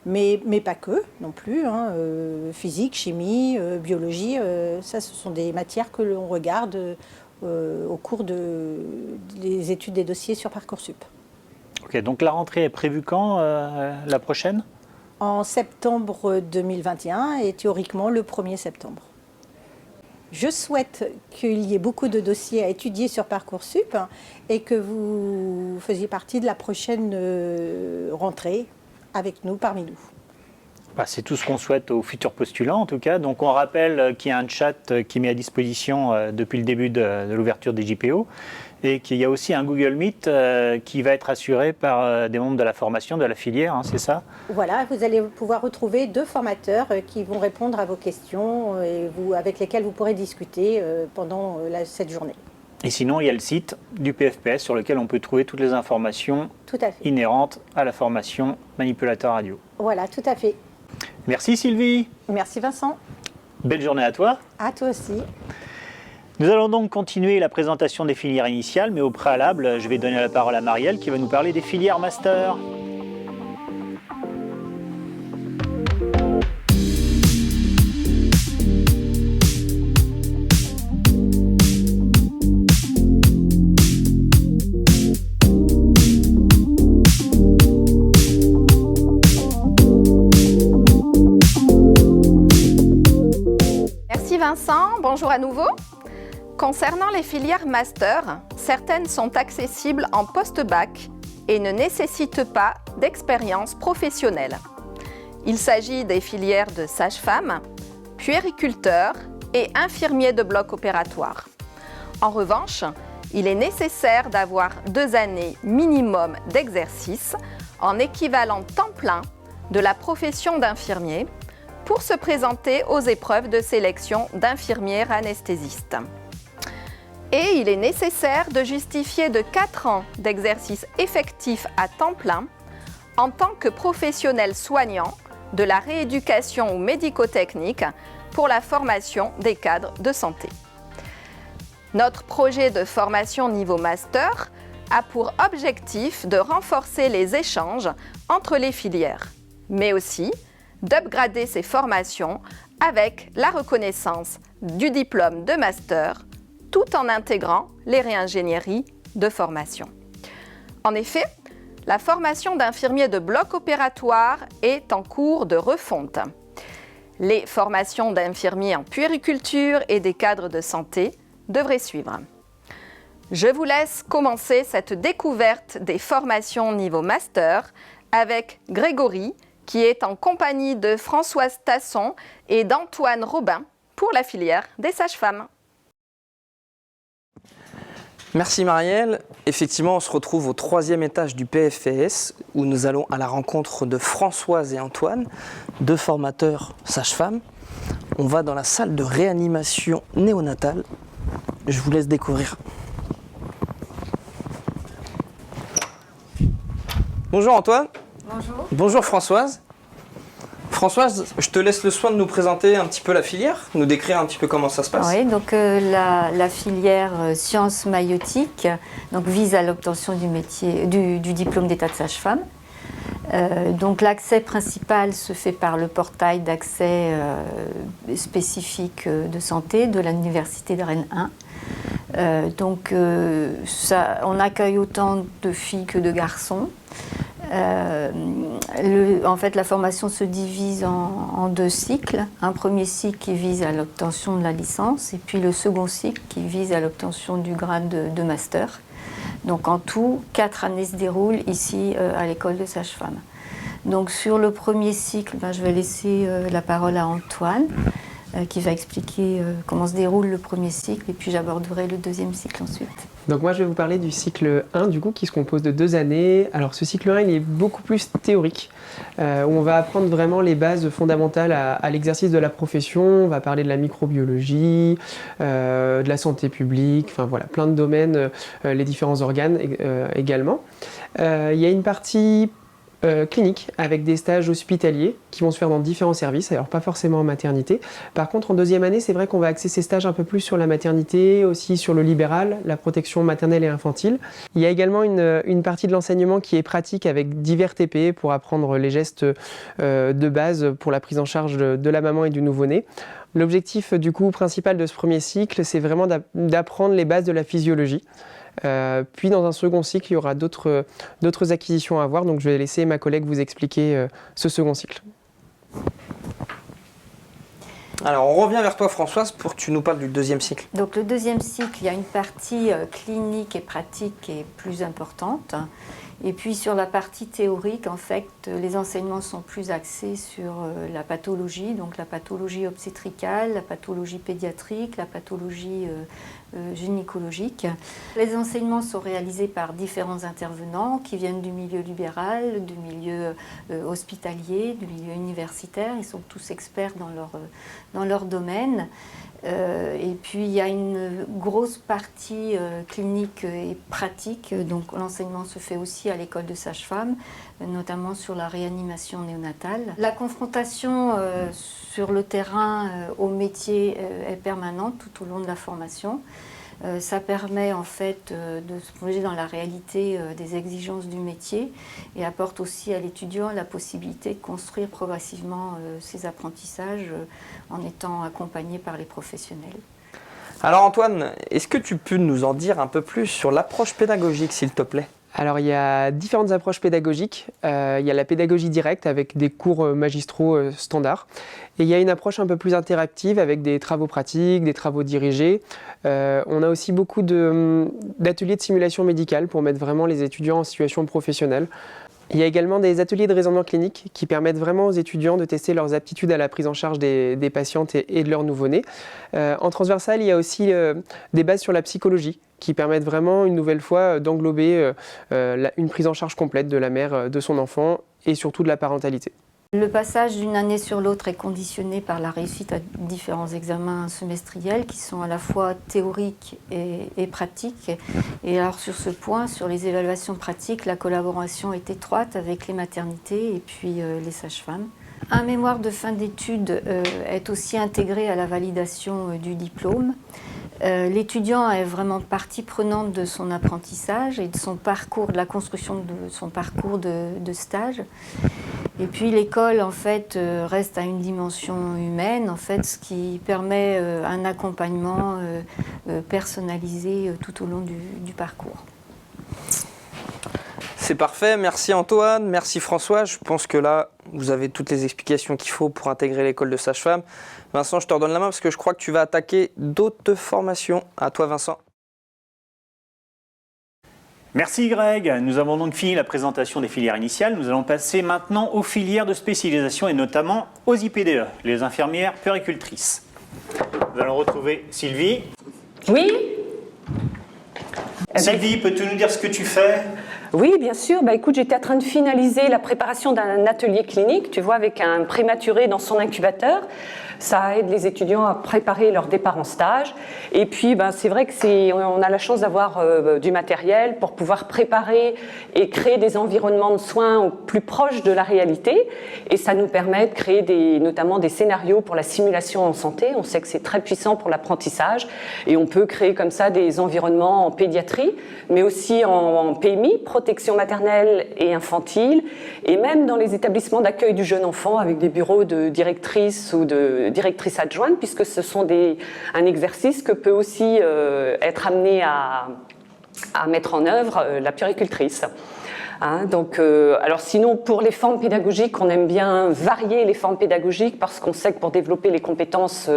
Mais pas que non plus, hein. Physique, chimie, biologie, ça ce sont des matières que l'on regarde au cours des études des dossiers sur Parcoursup. Ok, donc la rentrée est prévue quand, la prochaine? En septembre 2021 et théoriquement le 1er septembre. Je souhaite qu'il y ait beaucoup de dossiers à étudier sur Parcoursup et que vous faisiez partie de la prochaine rentrée avec nous, parmi nous. Bah, c'est tout ce qu'on souhaite aux futurs postulants en tout cas. Donc on rappelle qu'il y a un chat qui est mis à disposition depuis le début de l'ouverture des JPO et qu'il y a aussi un Google Meet qui va être assuré par des membres de la formation, de la filière, hein, c'est ça? Voilà, vous allez pouvoir retrouver 2 formateurs qui vont répondre à vos questions et avec lesquels vous pourrez discuter pendant cette journée. Et sinon, il y a le site du PFPS sur lequel on peut trouver toutes les informations inhérentes à la formation manipulateur radio. Voilà, tout à fait. Merci Sylvie. Merci Vincent. Belle journée à toi. À toi aussi. Nous allons donc continuer la présentation des filières initiales, mais au préalable, je vais donner la parole à Marielle qui va nous parler des filières master. Merci Vincent, bonjour à nouveau. Concernant les filières master, certaines sont accessibles en post-bac et ne nécessitent pas d'expérience professionnelle. Il s'agit des filières de sage-femme, puériculteur et infirmier de bloc opératoire. En revanche, il est nécessaire d'avoir 2 années minimum d'exercice en équivalent temps plein de la profession d'infirmier pour se présenter aux épreuves de sélection d'infirmières anesthésistes. Et il est nécessaire de justifier de 4 ans d'exercice effectif à temps plein en tant que professionnel soignant de la rééducation ou médico-technique pour la formation des cadres de santé. Notre projet de formation niveau master a pour objectif de renforcer les échanges entre les filières, mais aussi d'upgrader ces formations avec la reconnaissance du diplôme de master tout en intégrant les réingénieries de formation. En effet, la formation d'infirmier de bloc opératoire est en cours de refonte. Les formations d'infirmiers en puériculture et des cadres de santé devraient suivre. Je vous laisse commencer cette découverte des formations niveau master avec Grégory, qui est en compagnie de Françoise Tasson et d'Antoine Robin pour la filière des sages-femmes. Merci Marielle. Effectivement, on se retrouve au 3e étage du PFS où nous allons à la rencontre de Françoise et Antoine, 2 formateurs sages-femmes. On va dans la salle de réanimation néonatale. Je vous laisse découvrir. Bonjour Antoine. Bonjour. Bonjour Françoise. Françoise, je te laisse le soin de nous présenter un petit peu la filière, nous décrire un petit peu comment ça se passe. Oui, donc la filière sciences maïeutiques vise à l'obtention du diplôme d'état de sage-femme. Donc l'accès principal se fait par le portail d'accès spécifique de santé de l'Université de Rennes 1. On accueille autant de filles que de garçons. En fait, la formation se divise en 2 cycles. Un premier cycle qui vise à l'obtention de la licence et puis le second cycle qui vise à l'obtention du grade de master. Donc en tout, 4 années se déroulent ici à l'école de sage-femme. Donc sur le premier cycle, je vais laisser la parole à Antoine qui va expliquer comment se déroule le premier cycle et puis j'aborderai le deuxième cycle ensuite. Donc moi je vais vous parler du cycle 1 du coup qui se compose de 2 années. Alors ce cycle 1 il est beaucoup plus théorique où on va apprendre vraiment les bases fondamentales à l'exercice de la profession. On va parler de la microbiologie, de la santé publique, enfin voilà plein de domaines, les différents organes également. Il y a une partie clinique avec des stages hospitaliers qui vont se faire dans différents services, alors pas forcément en maternité. Par contre en 2e année c'est vrai qu'on va axer ces stages un peu plus sur la maternité, aussi sur le libéral, la protection maternelle et infantile. Il y a également une partie de l'enseignement qui est pratique avec divers TP pour apprendre les gestes de base pour la prise en charge de la maman et du nouveau-né. L'objectif du coup principal de ce premier cycle c'est vraiment d'apprendre les bases de la physiologie. Puis dans un second cycle, il y aura d'autres acquisitions à avoir, donc je vais laisser ma collègue vous expliquer ce second cycle. Alors on revient vers toi Françoise pour que tu nous parles du 2e cycle. Donc le 2e cycle, il y a une partie clinique et pratique qui est plus importante. Et puis sur la partie théorique, en fait, les enseignements sont plus axés sur la pathologie, donc la pathologie obstétricale, la pathologie pédiatrique, la pathologie gynécologique. Les enseignements sont réalisés par différents intervenants qui viennent du milieu libéral, du milieu hospitalier, du milieu universitaire. Ils sont tous experts dans leur domaine. Et puis il y a une grosse partie clinique et pratique, donc l'enseignement se fait aussi à l'école de sage-femme, notamment sur la réanimation néonatale. La confrontation sur le terrain au métier est permanente tout au long de la formation. Ça permet en fait de se plonger dans la réalité des exigences du métier et apporte aussi à l'étudiant la possibilité de construire progressivement ses apprentissages en étant accompagné par les professionnels. Alors Antoine, est-ce que tu peux nous en dire un peu plus sur l'approche pédagogique s'il te plaît ? Alors il y a différentes approches pédagogiques. Il y a la pédagogie directe avec des cours magistraux standards. Et il y a une approche un peu plus interactive avec des travaux pratiques, des travaux dirigés. On a aussi beaucoup d'ateliers de simulation médicale pour mettre vraiment les étudiants en situation professionnelle. Il y a également des ateliers de raisonnement clinique qui permettent vraiment aux étudiants de tester leurs aptitudes à la prise en charge des patientes et de leurs nouveau-nés. En transversal, il y a aussi des bases sur la psychologie qui permettent vraiment une nouvelle fois d'englober une prise en charge complète de la mère, de son enfant et surtout de la parentalité. Le passage d'une année sur l'autre est conditionné par la réussite à différents examens semestriels qui sont à la fois théoriques et pratiques. Et alors sur ce point, sur les évaluations pratiques, la collaboration est étroite avec les maternités et puis les sages-femmes. Un mémoire de fin d'études est aussi intégré à la validation du diplôme. L'étudiant est vraiment partie prenante de son apprentissage et de son parcours, de la construction de son parcours de stage. Et puis l'école en fait reste à une dimension humaine, en fait, ce qui permet un accompagnement personnalisé tout au long du parcours. C'est parfait, merci Antoine, merci François. Je pense que là, vous avez toutes les explications qu'il faut pour intégrer l'école de sage-femme. Vincent, je te redonne la main parce que je crois que tu vas attaquer d'autres formations. À toi Vincent. Merci Greg. Nous avons donc fini la présentation des filières initiales. Nous allons passer maintenant aux filières de spécialisation et notamment aux IPDE, les infirmières puéricultrices. Nous allons retrouver Sylvie. Oui. Sylvie, peux-tu nous dire ce que tu fais? Oui, bien sûr. Écoute, j'étais en train de finaliser la préparation d'un atelier clinique, tu vois, avec un prématuré dans son incubateur. Ça aide les étudiants à préparer leur départ en stage. Et puis, c'est vrai que on a la chance d'avoir du matériel pour pouvoir préparer et créer des environnements de soins au plus proche de la réalité. Et ça nous permet de créer notamment des scénarios pour la simulation en santé. On sait que c'est très puissant pour l'apprentissage. Et on peut créer comme ça des environnements en pédiatrie, mais aussi en PMI, protection maternelle et infantile, et même dans les établissements d'accueil du jeune enfant avec des bureaux de directrices ou de directrice adjointe, puisque ce sont un exercice que peut aussi être amené à mettre en œuvre la puéricultrice. Alors sinon, pour les formes pédagogiques, on aime bien varier les formes pédagogiques parce qu'on sait que pour développer les compétences,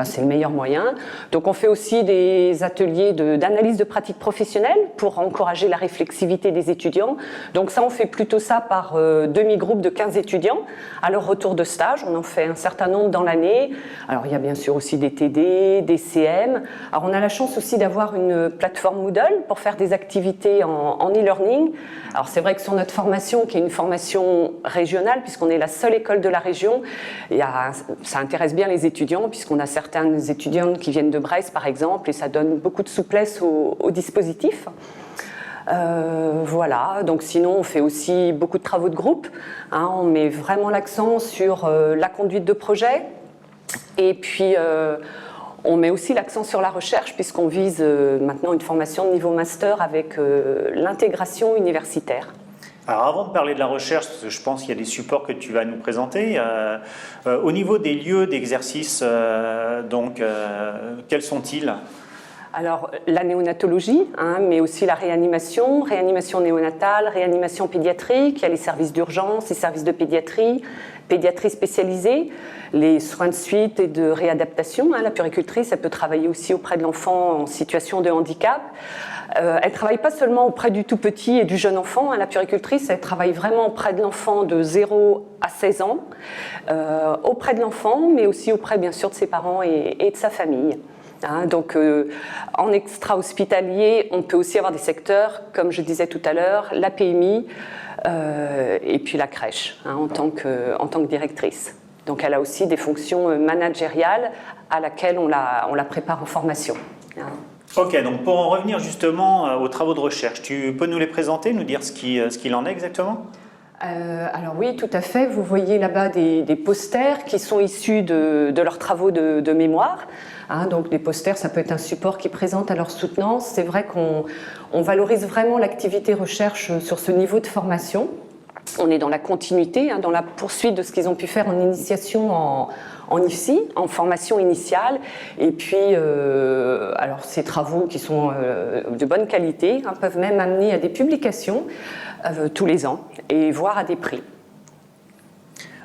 c'est le meilleur moyen. Donc on fait aussi des ateliers d'analyse de pratiques professionnelles pour encourager la réflexivité des étudiants. Donc ça, on fait plutôt ça par demi-groupe de 15 étudiants à leur retour de stage. On en fait un certain nombre dans l'année. Alors il y a bien sûr aussi des TD, des CM. Alors on a la chance aussi d'avoir une plateforme Moodle pour faire des activités en e-learning. Alors c'est vrai que sur notre formation, qui est une formation régionale, puisqu'on est la seule école de la région, ça intéresse bien les étudiants, puisqu'on a certaines étudiantes qui viennent de Brest, par exemple, et ça donne beaucoup de souplesse au dispositif. Voilà, donc sinon on fait aussi beaucoup de travaux de groupe. On met vraiment l'accent sur la conduite de projet, et puis on met aussi l'accent sur la recherche puisqu'on vise maintenant une formation de niveau master avec l'intégration universitaire. Alors avant de parler de la recherche, parce que je pense qu'il y a des supports que tu vas nous présenter, au niveau des lieux d'exercice, quels sont-ils ? Alors la néonatologie, mais aussi la réanimation néonatale, réanimation pédiatrique, il y a les services d'urgence, les services de pédiatrie spécialisée, les soins de suite et de réadaptation. La puéricultrice, elle peut travailler aussi auprès de l'enfant en situation de handicap. Elle ne travaille pas seulement auprès du tout petit et du jeune enfant. La puéricultrice, elle travaille vraiment auprès de l'enfant de 0 à 16 ans, auprès de l'enfant, mais aussi auprès bien sûr de ses parents et de sa famille. Donc en extra-hospitalier, on peut aussi avoir des secteurs, comme je disais tout à l'heure, la PMI et puis la crèche en tant que directrice. Donc elle a aussi des fonctions managériales à laquelle on la prépare en formation. Ok, donc pour en revenir justement aux travaux de recherche, tu peux nous les présenter, nous dire ce qu'il en est exactement ? Alors oui, tout à fait. Vous voyez là-bas des posters qui sont issus de leurs travaux de mémoire. Donc des posters, ça peut être un support qui présente à leur soutenance. C'est vrai qu'on valorise vraiment l'activité recherche sur ce niveau de formation. On est dans la continuité, dans la poursuite de ce qu'ils ont pu faire en initiation en IFSI, en formation initiale. Et puis, alors ces travaux qui sont de bonne qualité peuvent même amener à des publications tous les ans et voire à des prix.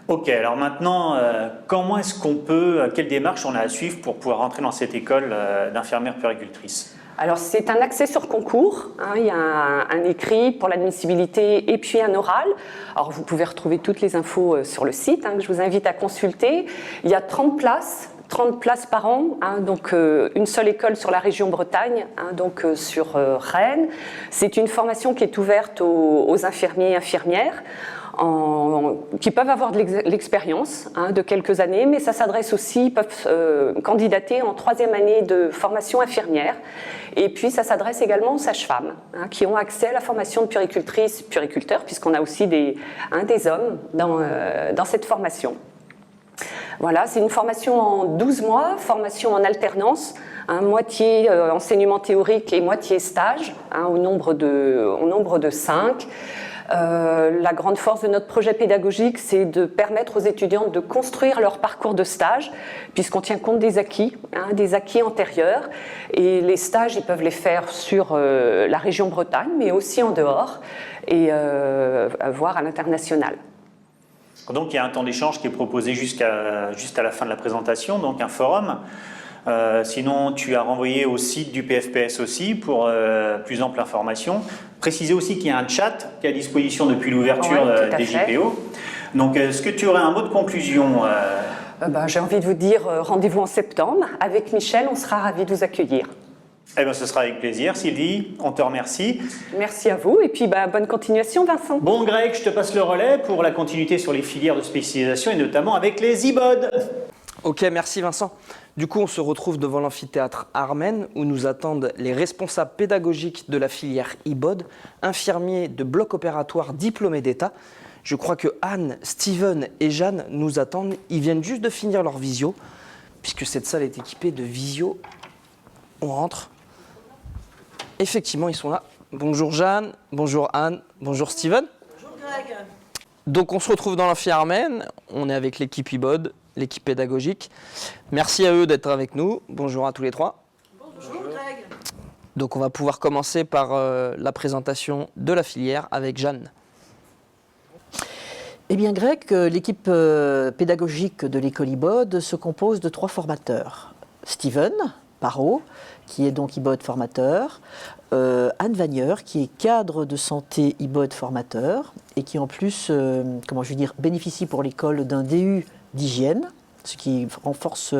Ok, alors maintenant, comment est-ce qu'on peut, quelle démarche on a à suivre pour pouvoir rentrer dans cette école d'infirmière puéricultrice ? Alors c'est un accès sur concours, il y a un écrit pour l'admissibilité et puis un oral. Alors vous pouvez retrouver toutes les infos sur le site que je vous invite à consulter. Il y a 30 places par an, donc une seule école sur la région Bretagne, donc sur Rennes. C'est une formation qui est ouverte aux infirmiers et infirmières. Qui peuvent avoir de l'expérience de quelques années, mais ça s'adresse aussi, ils peuvent candidater en 3e année de formation infirmière. Et puis ça s'adresse également aux sages-femmes qui ont accès à la formation de puéricultrice, puériculteur, puisqu'on a aussi des hommes dans cette formation. Voilà, c'est une formation en 12 mois, formation en alternance, moitié enseignement théorique et moitié stage, au nombre de 5. La grande force de notre projet pédagogique, c'est de permettre aux étudiants de construire leur parcours de stage, puisqu'on tient compte des acquis antérieurs. Et les stages, ils peuvent les faire sur la région Bretagne, mais aussi en dehors, et voire à l'international. Donc il y a un temps d'échange qui est proposé juste à la fin de la présentation, donc un forum. Sinon, tu as renvoyé au site du PFPS aussi pour plus ample information. Préciser aussi qu'il y a un chat qui est à disposition depuis l'ouverture des JPO. Donc, est-ce que tu aurais un mot de conclusion J'ai envie de vous dire rendez-vous en septembre. Avec Michel, on sera ravis de vous accueillir. Eh bien, ce sera avec plaisir, Sylvie. On te remercie. Merci à vous et puis bonne continuation, Vincent. Bon, Greg, je te passe le relais pour la continuité sur les filières de spécialisation et notamment avec les IBOD. Ok, merci Vincent. Du coup, on se retrouve devant l'amphithéâtre Armen où nous attendent les responsables pédagogiques de la filière IBOD, infirmiers de bloc opératoire diplômés d'État. Je crois que Anne, Steven et Jeanne nous attendent. Ils viennent juste de finir leur visio, puisque cette salle est équipée de visio. On rentre. Effectivement, ils sont là. Bonjour Jeanne, bonjour Anne, bonjour Steven. Bonjour Greg. Donc on se retrouve dans l'amphi Armen. On est avec l'équipe IBOD, l'équipe pédagogique. Merci à eux d'être avec nous. Bonjour à tous les trois. Bonjour Greg. Donc on va pouvoir commencer par la présentation de la filière avec Jeanne. Eh bien Greg, l'équipe pédagogique de l'école IBOD se compose de 3 formateurs. Steven Parot, qui est donc IBOD formateur, Anne Vagneur, qui est cadre de santé IBOD formateur, et qui en plus, bénéficie pour l'école d'un DU d'hygiène, ce qui renforce,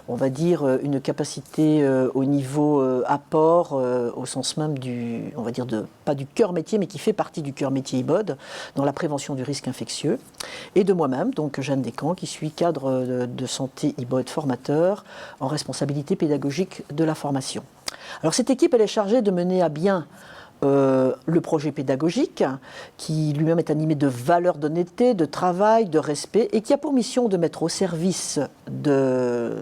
on va dire, une capacité au niveau apport, au sens même du, on va dire, pas du cœur métier, mais qui fait partie du cœur métier IBOD, dans la prévention du risque infectieux. Et de moi-même, donc Jeanne Descamps, qui suis cadre de santé IBOD formateur, en responsabilité pédagogique de la formation. Alors cette équipe, elle est chargée de mener à bien le projet pédagogique, qui lui-même est animé de valeurs d'honnêteté, de travail, de respect, et qui a pour mission de mettre au service de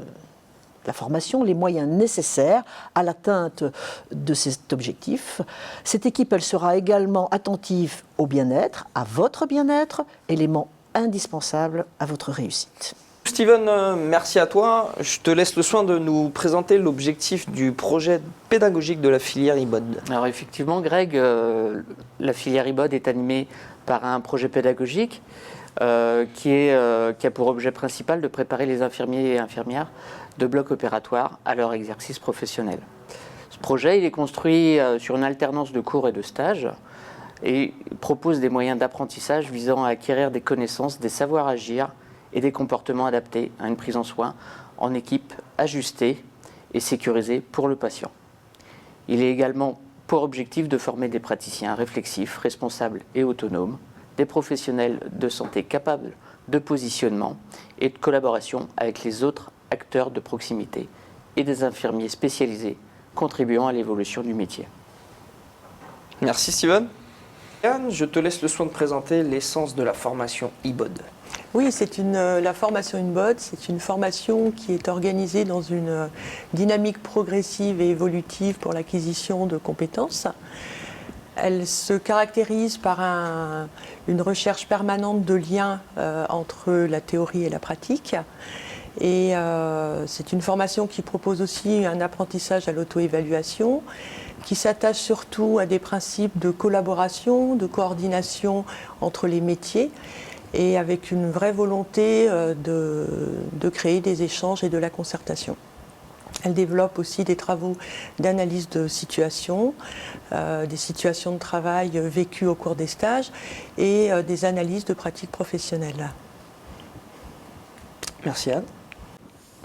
la formation les moyens nécessaires à l'atteinte de cet objectif. Cette équipe, elle sera également attentive au bien-être, à votre bien-être, élément indispensable à votre réussite. Steven, merci à toi. Je te laisse le soin de nous présenter l'objectif du projet pédagogique de la filière IBOD. Alors effectivement, Greg, la filière IBOD est animée par un projet pédagogique qui a pour objet principal de préparer les infirmiers et infirmières de bloc opératoire à leur exercice professionnel. Ce projet, il est construit sur une alternance de cours et de stages et propose des moyens d'apprentissage visant à acquérir des connaissances, des savoirs-agir et des comportements adaptés à une prise en soin en équipe ajustée et sécurisée pour le patient. Il est également pour objectif de former des praticiens réflexifs, responsables et autonomes, des professionnels de santé capables de positionnement et de collaboration avec les autres acteurs de proximité et des infirmiers spécialisés contribuant à l'évolution du métier. Merci Steven. Anne, je te laisse le soin de présenter l'essence de la formation IBOD. Oui, la formation IBOD, c'est une formation qui est organisée dans une dynamique progressive et évolutive pour l'acquisition de compétences. Elle se caractérise par une recherche permanente de liens entre la théorie et la pratique. Et c'est une formation qui propose aussi un apprentissage à l'auto-évaluation, qui s'attache surtout à des principes de collaboration, de coordination entre les métiers, et avec une vraie volonté de créer des échanges et de la concertation. Elle développe aussi des travaux d'analyse de situations, des situations de travail vécues au cours des stages et des analyses de pratiques professionnelles. Merci Anne.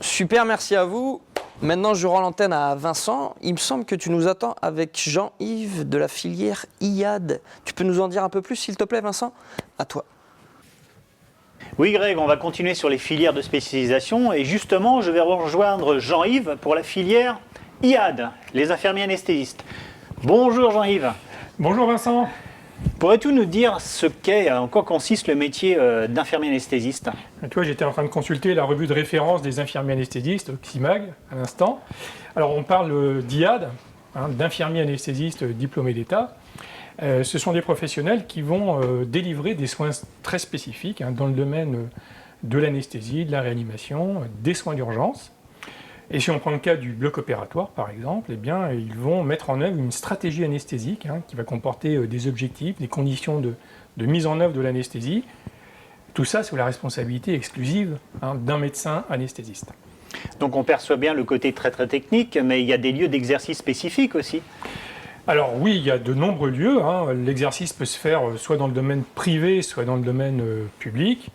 Super, merci à vous. Maintenant, je rends l'antenne à Vincent. Il me semble que tu nous attends avec Jean-Yves de la filière IAD. Tu peux nous en dire un peu plus, s'il te plaît, Vincent ? À toi. Oui Greg, on va continuer sur les filières de spécialisation et justement je vais rejoindre Jean-Yves pour la filière IAD, les infirmiers anesthésistes. Bonjour Jean-Yves. Bonjour Vincent. Pourrais-tu nous dire ce qu'est, en quoi consiste le métier d'infirmier anesthésiste ? Tu vois, j'étais en train de consulter la revue de référence des infirmiers anesthésistes, CIMAG, à l'instant. Alors on parle d'IAD, d'infirmiers anesthésistes diplômés d'État. Ce sont des professionnels qui vont délivrer des soins très spécifiques dans le domaine de l'anesthésie, de la réanimation, des soins d'urgence. Et si on prend le cas du bloc opératoire, par exemple, eh bien, ils vont mettre en œuvre une stratégie anesthésique qui va comporter des objectifs, des conditions de mise en œuvre de l'anesthésie. Tout ça sous la responsabilité exclusive d'un médecin anesthésiste. Donc on perçoit bien le côté très très technique, mais il y a des lieux d'exercice spécifiques aussi. Alors oui, il y a de nombreux lieux. L'exercice peut se faire soit dans le domaine privé, soit dans le domaine public.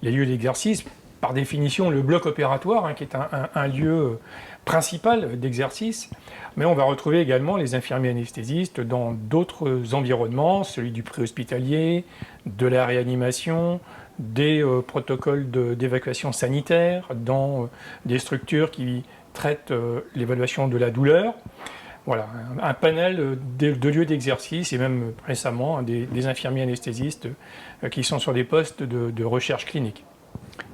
Les lieux d'exercice, par définition, le bloc opératoire, qui est un lieu principal d'exercice, mais on va retrouver également les infirmiers anesthésistes dans d'autres environnements, celui du préhospitalier, de la réanimation, des protocoles d'évacuation sanitaire, dans des structures qui traitent l'évaluation de la douleur. Voilà, un panel de lieux d'exercice et même récemment des infirmiers anesthésistes qui sont sur des postes de recherche clinique.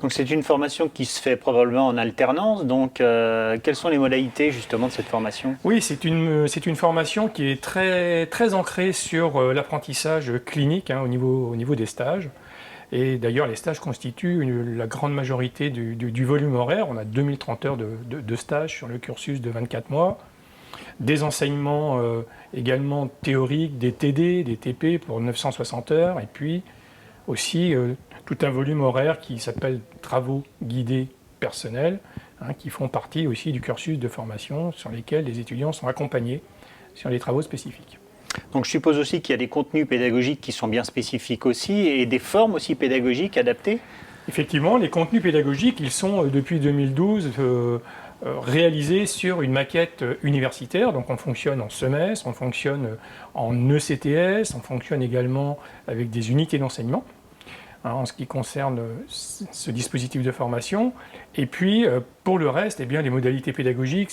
Donc c'est une formation qui se fait probablement en alternance, donc quelles sont les modalités justement de cette formation? Oui, c'est une formation qui est très ancrée sur l'apprentissage clinique au niveau des stages. Et d'ailleurs, les stages constituent la grande majorité du volume horaire. On a 2030 heures de stages sur le cursus de 24 mois. Des enseignements également théoriques, des TD, des TP pour 960 heures. Et puis aussi tout un volume horaire qui s'appelle travaux guidés personnels, qui font partie aussi du cursus de formation sur lesquels les étudiants sont accompagnés sur les travaux spécifiques. Donc je suppose aussi qu'il y a des contenus pédagogiques qui sont bien spécifiques aussi et des formes aussi pédagogiques adaptées? Effectivement, les contenus pédagogiques, ils sont depuis 2012 réalisés sur une maquette universitaire. Donc on fonctionne en semestre, on fonctionne en ECTS, on fonctionne également avec des unités d'enseignement en ce qui concerne ce dispositif de formation. Et puis pour le reste, eh bien, les modalités pédagogiques,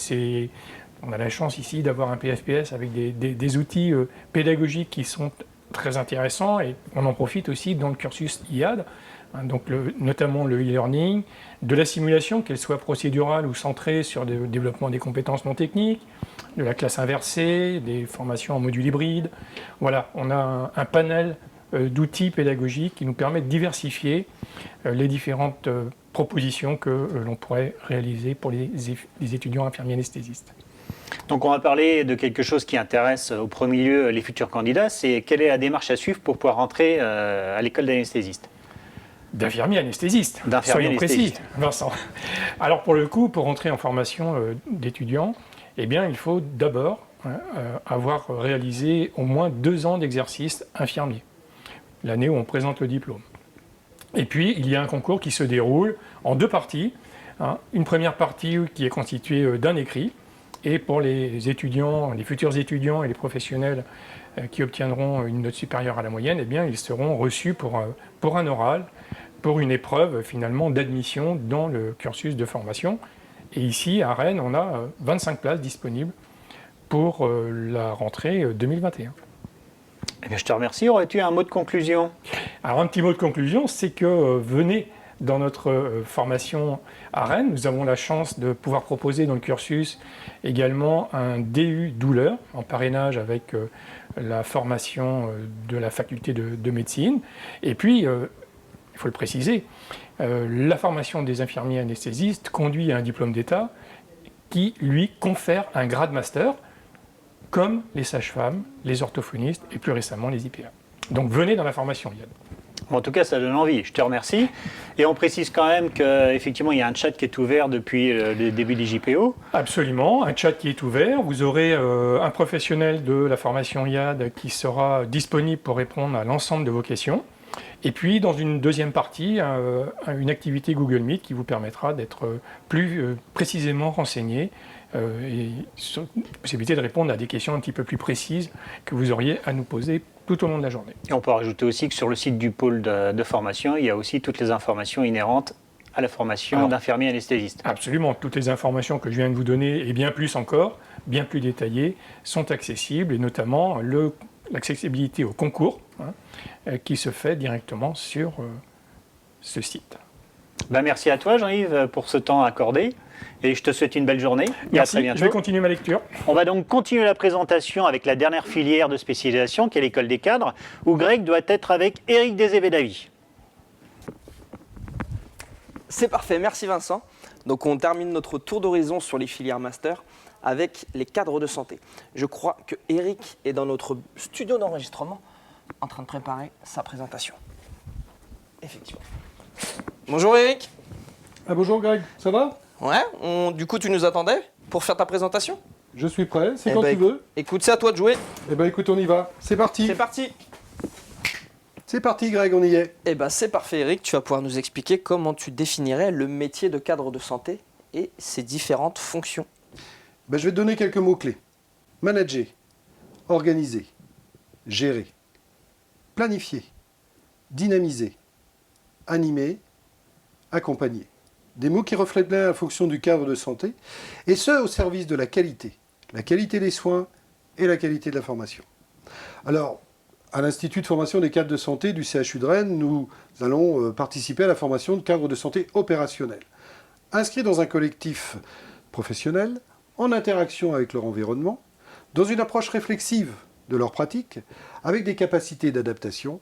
on a la chance ici d'avoir un PFPS avec des outils pédagogiques qui sont très intéressants et on en profite aussi dans le cursus IAD, donc notamment le e-learning, de la simulation, qu'elle soit procédurale ou centrée sur le développement des compétences non techniques, de la classe inversée, des formations en module hybride. Voilà, on a un panel d'outils pédagogiques qui nous permet de diversifier les différentes propositions que l'on pourrait réaliser pour les étudiants infirmiers anesthésistes. Donc on va parler de quelque chose qui intéresse au premier lieu les futurs candidats, c'est quelle est la démarche à suivre pour pouvoir rentrer à l'école d'anesthésiste? D'infirmier anesthésiste, soyons précis, Vincent. Alors pour le coup, pour rentrer en formation d'étudiant, eh bien il faut d'abord avoir réalisé au moins 2 ans d'exercice infirmier, l'année où on présente le diplôme. Et puis il y a un concours qui se déroule en 2 parties, une première partie qui est constituée d'un écrit, et pour les étudiants, les futurs étudiants et les professionnels qui obtiendront une note supérieure à la moyenne, eh bien, ils seront reçus pour un oral, pour une épreuve finalement d'admission dans le cursus de formation. Et ici, à Rennes, on a 25 places disponibles pour la rentrée 2021. Eh bien, je te remercie. Aurais-tu un mot de conclusion? Alors, un petit mot de conclusion, c'est que venez dans notre formation à Rennes. Nous avons la chance de pouvoir proposer dans le cursus également un DU douleur en parrainage avec la formation de la faculté de médecine. Et puis, il faut le préciser, la formation des infirmiers anesthésistes conduit à un diplôme d'État qui, lui, confère un grade master, comme les sages-femmes, les orthophonistes et plus récemment les IPA. Donc venez dans la formation IAD. En tout cas, ça donne envie. Je te remercie. Et on précise quand même qu'effectivement, il y a un chat qui est ouvert depuis le début des JPO. Absolument, un chat qui est ouvert. Vous aurez un professionnel de la formation IAD qui sera disponible pour répondre à l'ensemble de vos questions. Et puis, dans une deuxième partie, une activité Google Meet qui vous permettra d'être plus précisément renseigné et sur la possibilité de répondre à des questions un petit peu plus précises que vous auriez à nous poser tout au long de la journée. Et on peut rajouter aussi que sur le site du pôle de formation, il y a aussi toutes les informations inhérentes à la formation d'infirmier anesthésiste. Absolument, toutes les informations que je viens de vous donner et bien plus encore, bien plus détaillées, sont accessibles et notamment l'accessibilité au concours qui se fait directement sur ce site. Ben merci à toi Jean-Yves pour ce temps accordé et je te souhaite une belle journée. Merci, et à très bientôt. Je vais continuer ma lecture. On va donc continuer la présentation avec la dernière filière de spécialisation qui est l'école des cadres où Greg doit être avec Éric Desébédavy. C'est parfait, merci Vincent. Donc on termine notre tour d'horizon sur les filières master avec les cadres de santé. Je crois que Éric est dans notre studio d'enregistrement en train de préparer sa présentation. Effectivement. Bonjour Éric. Ah, bonjour Greg, ça va? Ouais, du coup tu nous attendais pour faire ta présentation? Je suis prêt, c'est quand tu veux. Écoute, c'est à toi de jouer. Eh ben écoute, on y va, c'est parti. C'est parti. C'est parti Greg, on y est. Eh ben c'est parfait Éric, tu vas pouvoir nous expliquer comment tu définirais le métier de cadre de santé et ses différentes fonctions. Je vais te donner quelques mots-clés. Manager, organiser, gérer, planifier, dynamiser, animer, accompagner. Des mots qui reflètent bien la fonction du cadre de santé, et ce, au service de la qualité des soins et la qualité de la formation. Alors, à l'Institut de formation des cadres de santé du CHU de Rennes, nous allons participer à la formation de cadres de santé opérationnels, inscrits dans un collectif professionnel, en interaction avec leur environnement, dans une approche réflexive de leur pratique, avec des capacités d'adaptation,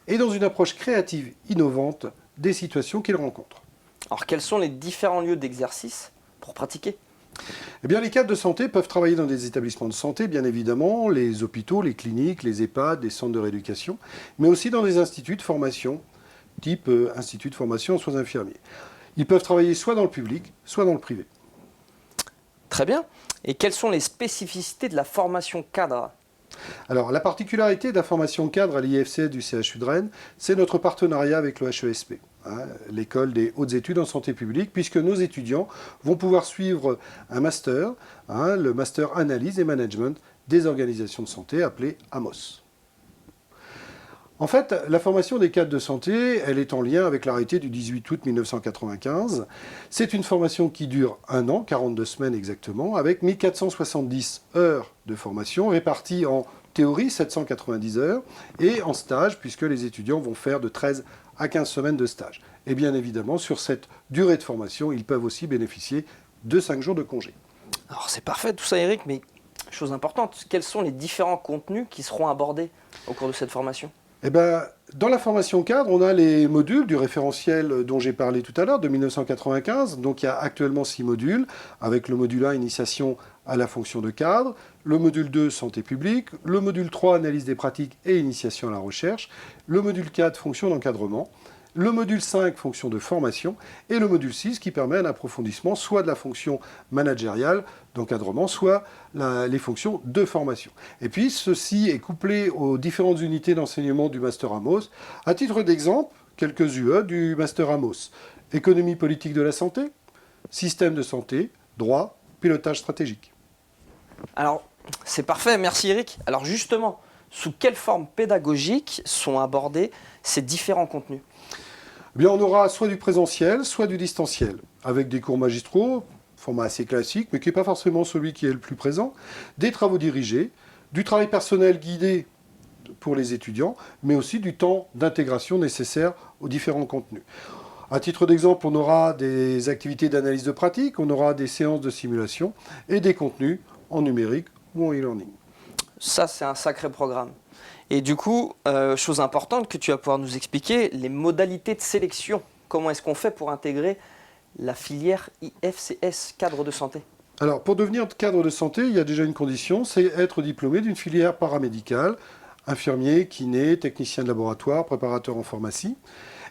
et dans une approche créative, innovante des situations qu'ils rencontrent. Alors, quels sont les différents lieux d'exercice pour pratiquer ? Eh bien, les cadres de santé peuvent travailler dans des établissements de santé, bien évidemment, les hôpitaux, les cliniques, les EHPAD, les centres de rééducation, mais aussi dans des instituts de formation, type institut de formation en soins infirmiers. Ils peuvent travailler soit dans le public, soit dans le privé. Très bien. Et quelles sont les spécificités de la formation cadre ? Alors, la particularité de la formation cadre à l'IFCS du CHU de Rennes, c'est notre partenariat avec le HESP, l'école des hautes études en santé publique, puisque nos étudiants vont pouvoir suivre un master, le master analyse et management des organisations de santé, appelé AMOS. En fait, la formation des cadres de santé, elle est en lien avec l'arrêté du 18 août 1995. C'est une formation qui dure 1 an, 42 semaines exactement, avec 1470 heures de formation réparties en théorie, 790 heures, et en stage, puisque les étudiants vont faire de 13 à 15 semaines de stage. Et bien évidemment, sur cette durée de formation, ils peuvent aussi bénéficier de 5 jours de congé. Alors c'est parfait tout ça Eric, mais chose importante, quels sont les différents contenus qui seront abordés au cours de cette formation ? Dans la formation cadre, on a les modules du référentiel dont j'ai parlé tout à l'heure, de 1995. Donc il y a actuellement 6 modules, avec le module 1, initiation à la fonction de cadre, le module 2, santé publique, le module 3, analyse des pratiques et initiation à la recherche, le module 4, fonction d'encadrement, le module 5, fonction de formation, et le module 6 qui permet un approfondissement soit de la fonction managériale d'encadrement, soit les fonctions de formation. Et puis ceci est couplé aux différentes unités d'enseignement du Master AMOS. À titre d'exemple, quelques UE du Master AMOS. Économie politique de la santé, système de santé, droit, pilotage stratégique. Alors, c'est parfait, merci Eric. Alors justement, sous quelle forme pédagogique sont abordés ces différents contenus ? Eh bien, on aura soit du présentiel, soit du distanciel, avec des cours magistraux, format assez classique, mais qui n'est pas forcément celui qui est le plus présent, des travaux dirigés, du travail personnel guidé pour les étudiants, mais aussi du temps d'intégration nécessaire aux différents contenus. À titre d'exemple, on aura des activités d'analyse de pratique, on aura des séances de simulation et des contenus en numérique ou en e-learning. Ça, c'est un sacré programme. Et du coup, chose importante que tu vas pouvoir nous expliquer, les modalités de sélection. Comment est-ce qu'on fait pour intégrer la filière IFCS, cadre de santé ? Alors, pour devenir cadre de santé, il y a déjà une condition, c'est être diplômé d'une filière paramédicale, infirmier, kiné, technicien de laboratoire, préparateur en pharmacie,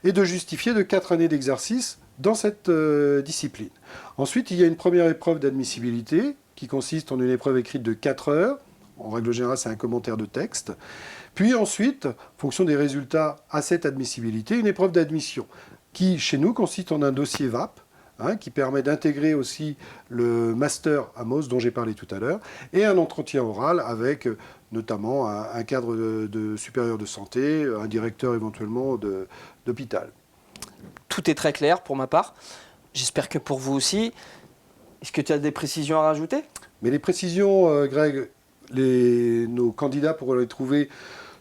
et de justifier de 4 années d'exercice dans cette discipline. Ensuite, il y a une première épreuve d'admissibilité, qui consiste en une épreuve écrite de 4 heures. En règle générale, c'est un commentaire de texte. Puis ensuite, en fonction des résultats à cette admissibilité, une épreuve d'admission, qui, chez nous, consiste en un dossier VAP, qui permet d'intégrer aussi le master AMOS dont j'ai parlé tout à l'heure, et un entretien oral avec notamment un cadre de supérieur de santé, un directeur éventuellement d'hôpital. Tout est très clair pour ma part. J'espère que pour vous aussi. Est-ce que tu as des précisions à rajouter ? Mais les précisions, Greg, nos candidats pourront les trouver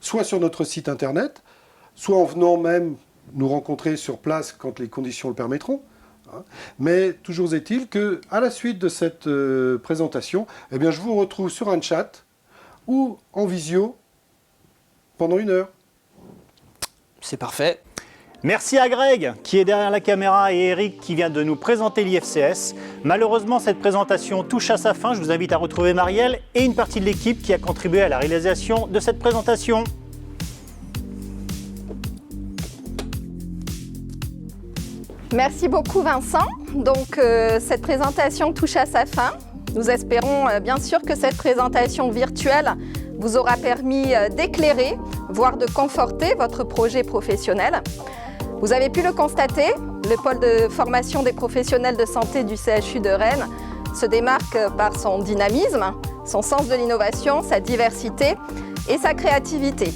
soit sur notre site internet, soit en venant même nous rencontrer sur place quand les conditions le permettront. Mais toujours est-il qu'à la suite de cette présentation, eh bien, je vous retrouve sur un chat ou en visio pendant 1 heure. C'est parfait. Merci à Greg qui est derrière la caméra et Eric qui vient de nous présenter l'IFCS. Malheureusement, cette présentation touche à sa fin. Je vous invite à retrouver Marielle et une partie de l'équipe qui a contribué à la réalisation de cette présentation. Merci beaucoup Vincent. Donc cette présentation touche à sa fin. Nous espérons bien sûr que cette présentation virtuelle vous aura permis d'éclairer, voire de conforter votre projet professionnel. Vous avez pu le constater, le pôle de formation des professionnels de santé du CHU de Rennes se démarque par son dynamisme, son sens de l'innovation, sa diversité et sa créativité.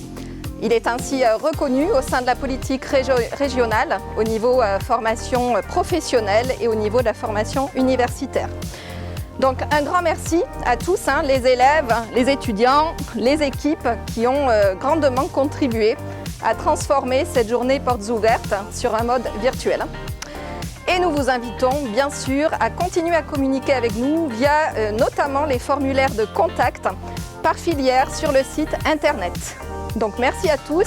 Il est ainsi reconnu au sein de la politique régionale, au niveau formation professionnelle et au niveau de la formation universitaire. Donc un grand merci à tous, les élèves, les étudiants, les équipes qui ont grandement contribué à transformer cette journée portes ouvertes sur un mode virtuel. Et nous vous invitons bien sûr à continuer à communiquer avec nous via notamment les formulaires de contact par filière sur le site internet. Donc merci à tous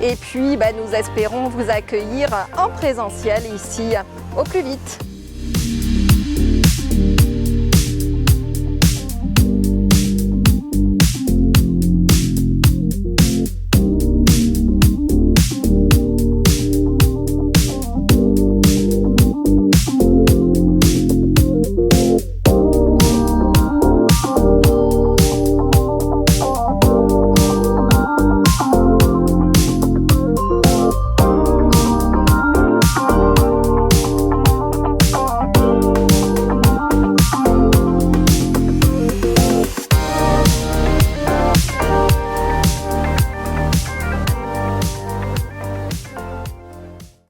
et puis nous espérons vous accueillir en présentiel ici au plus vite.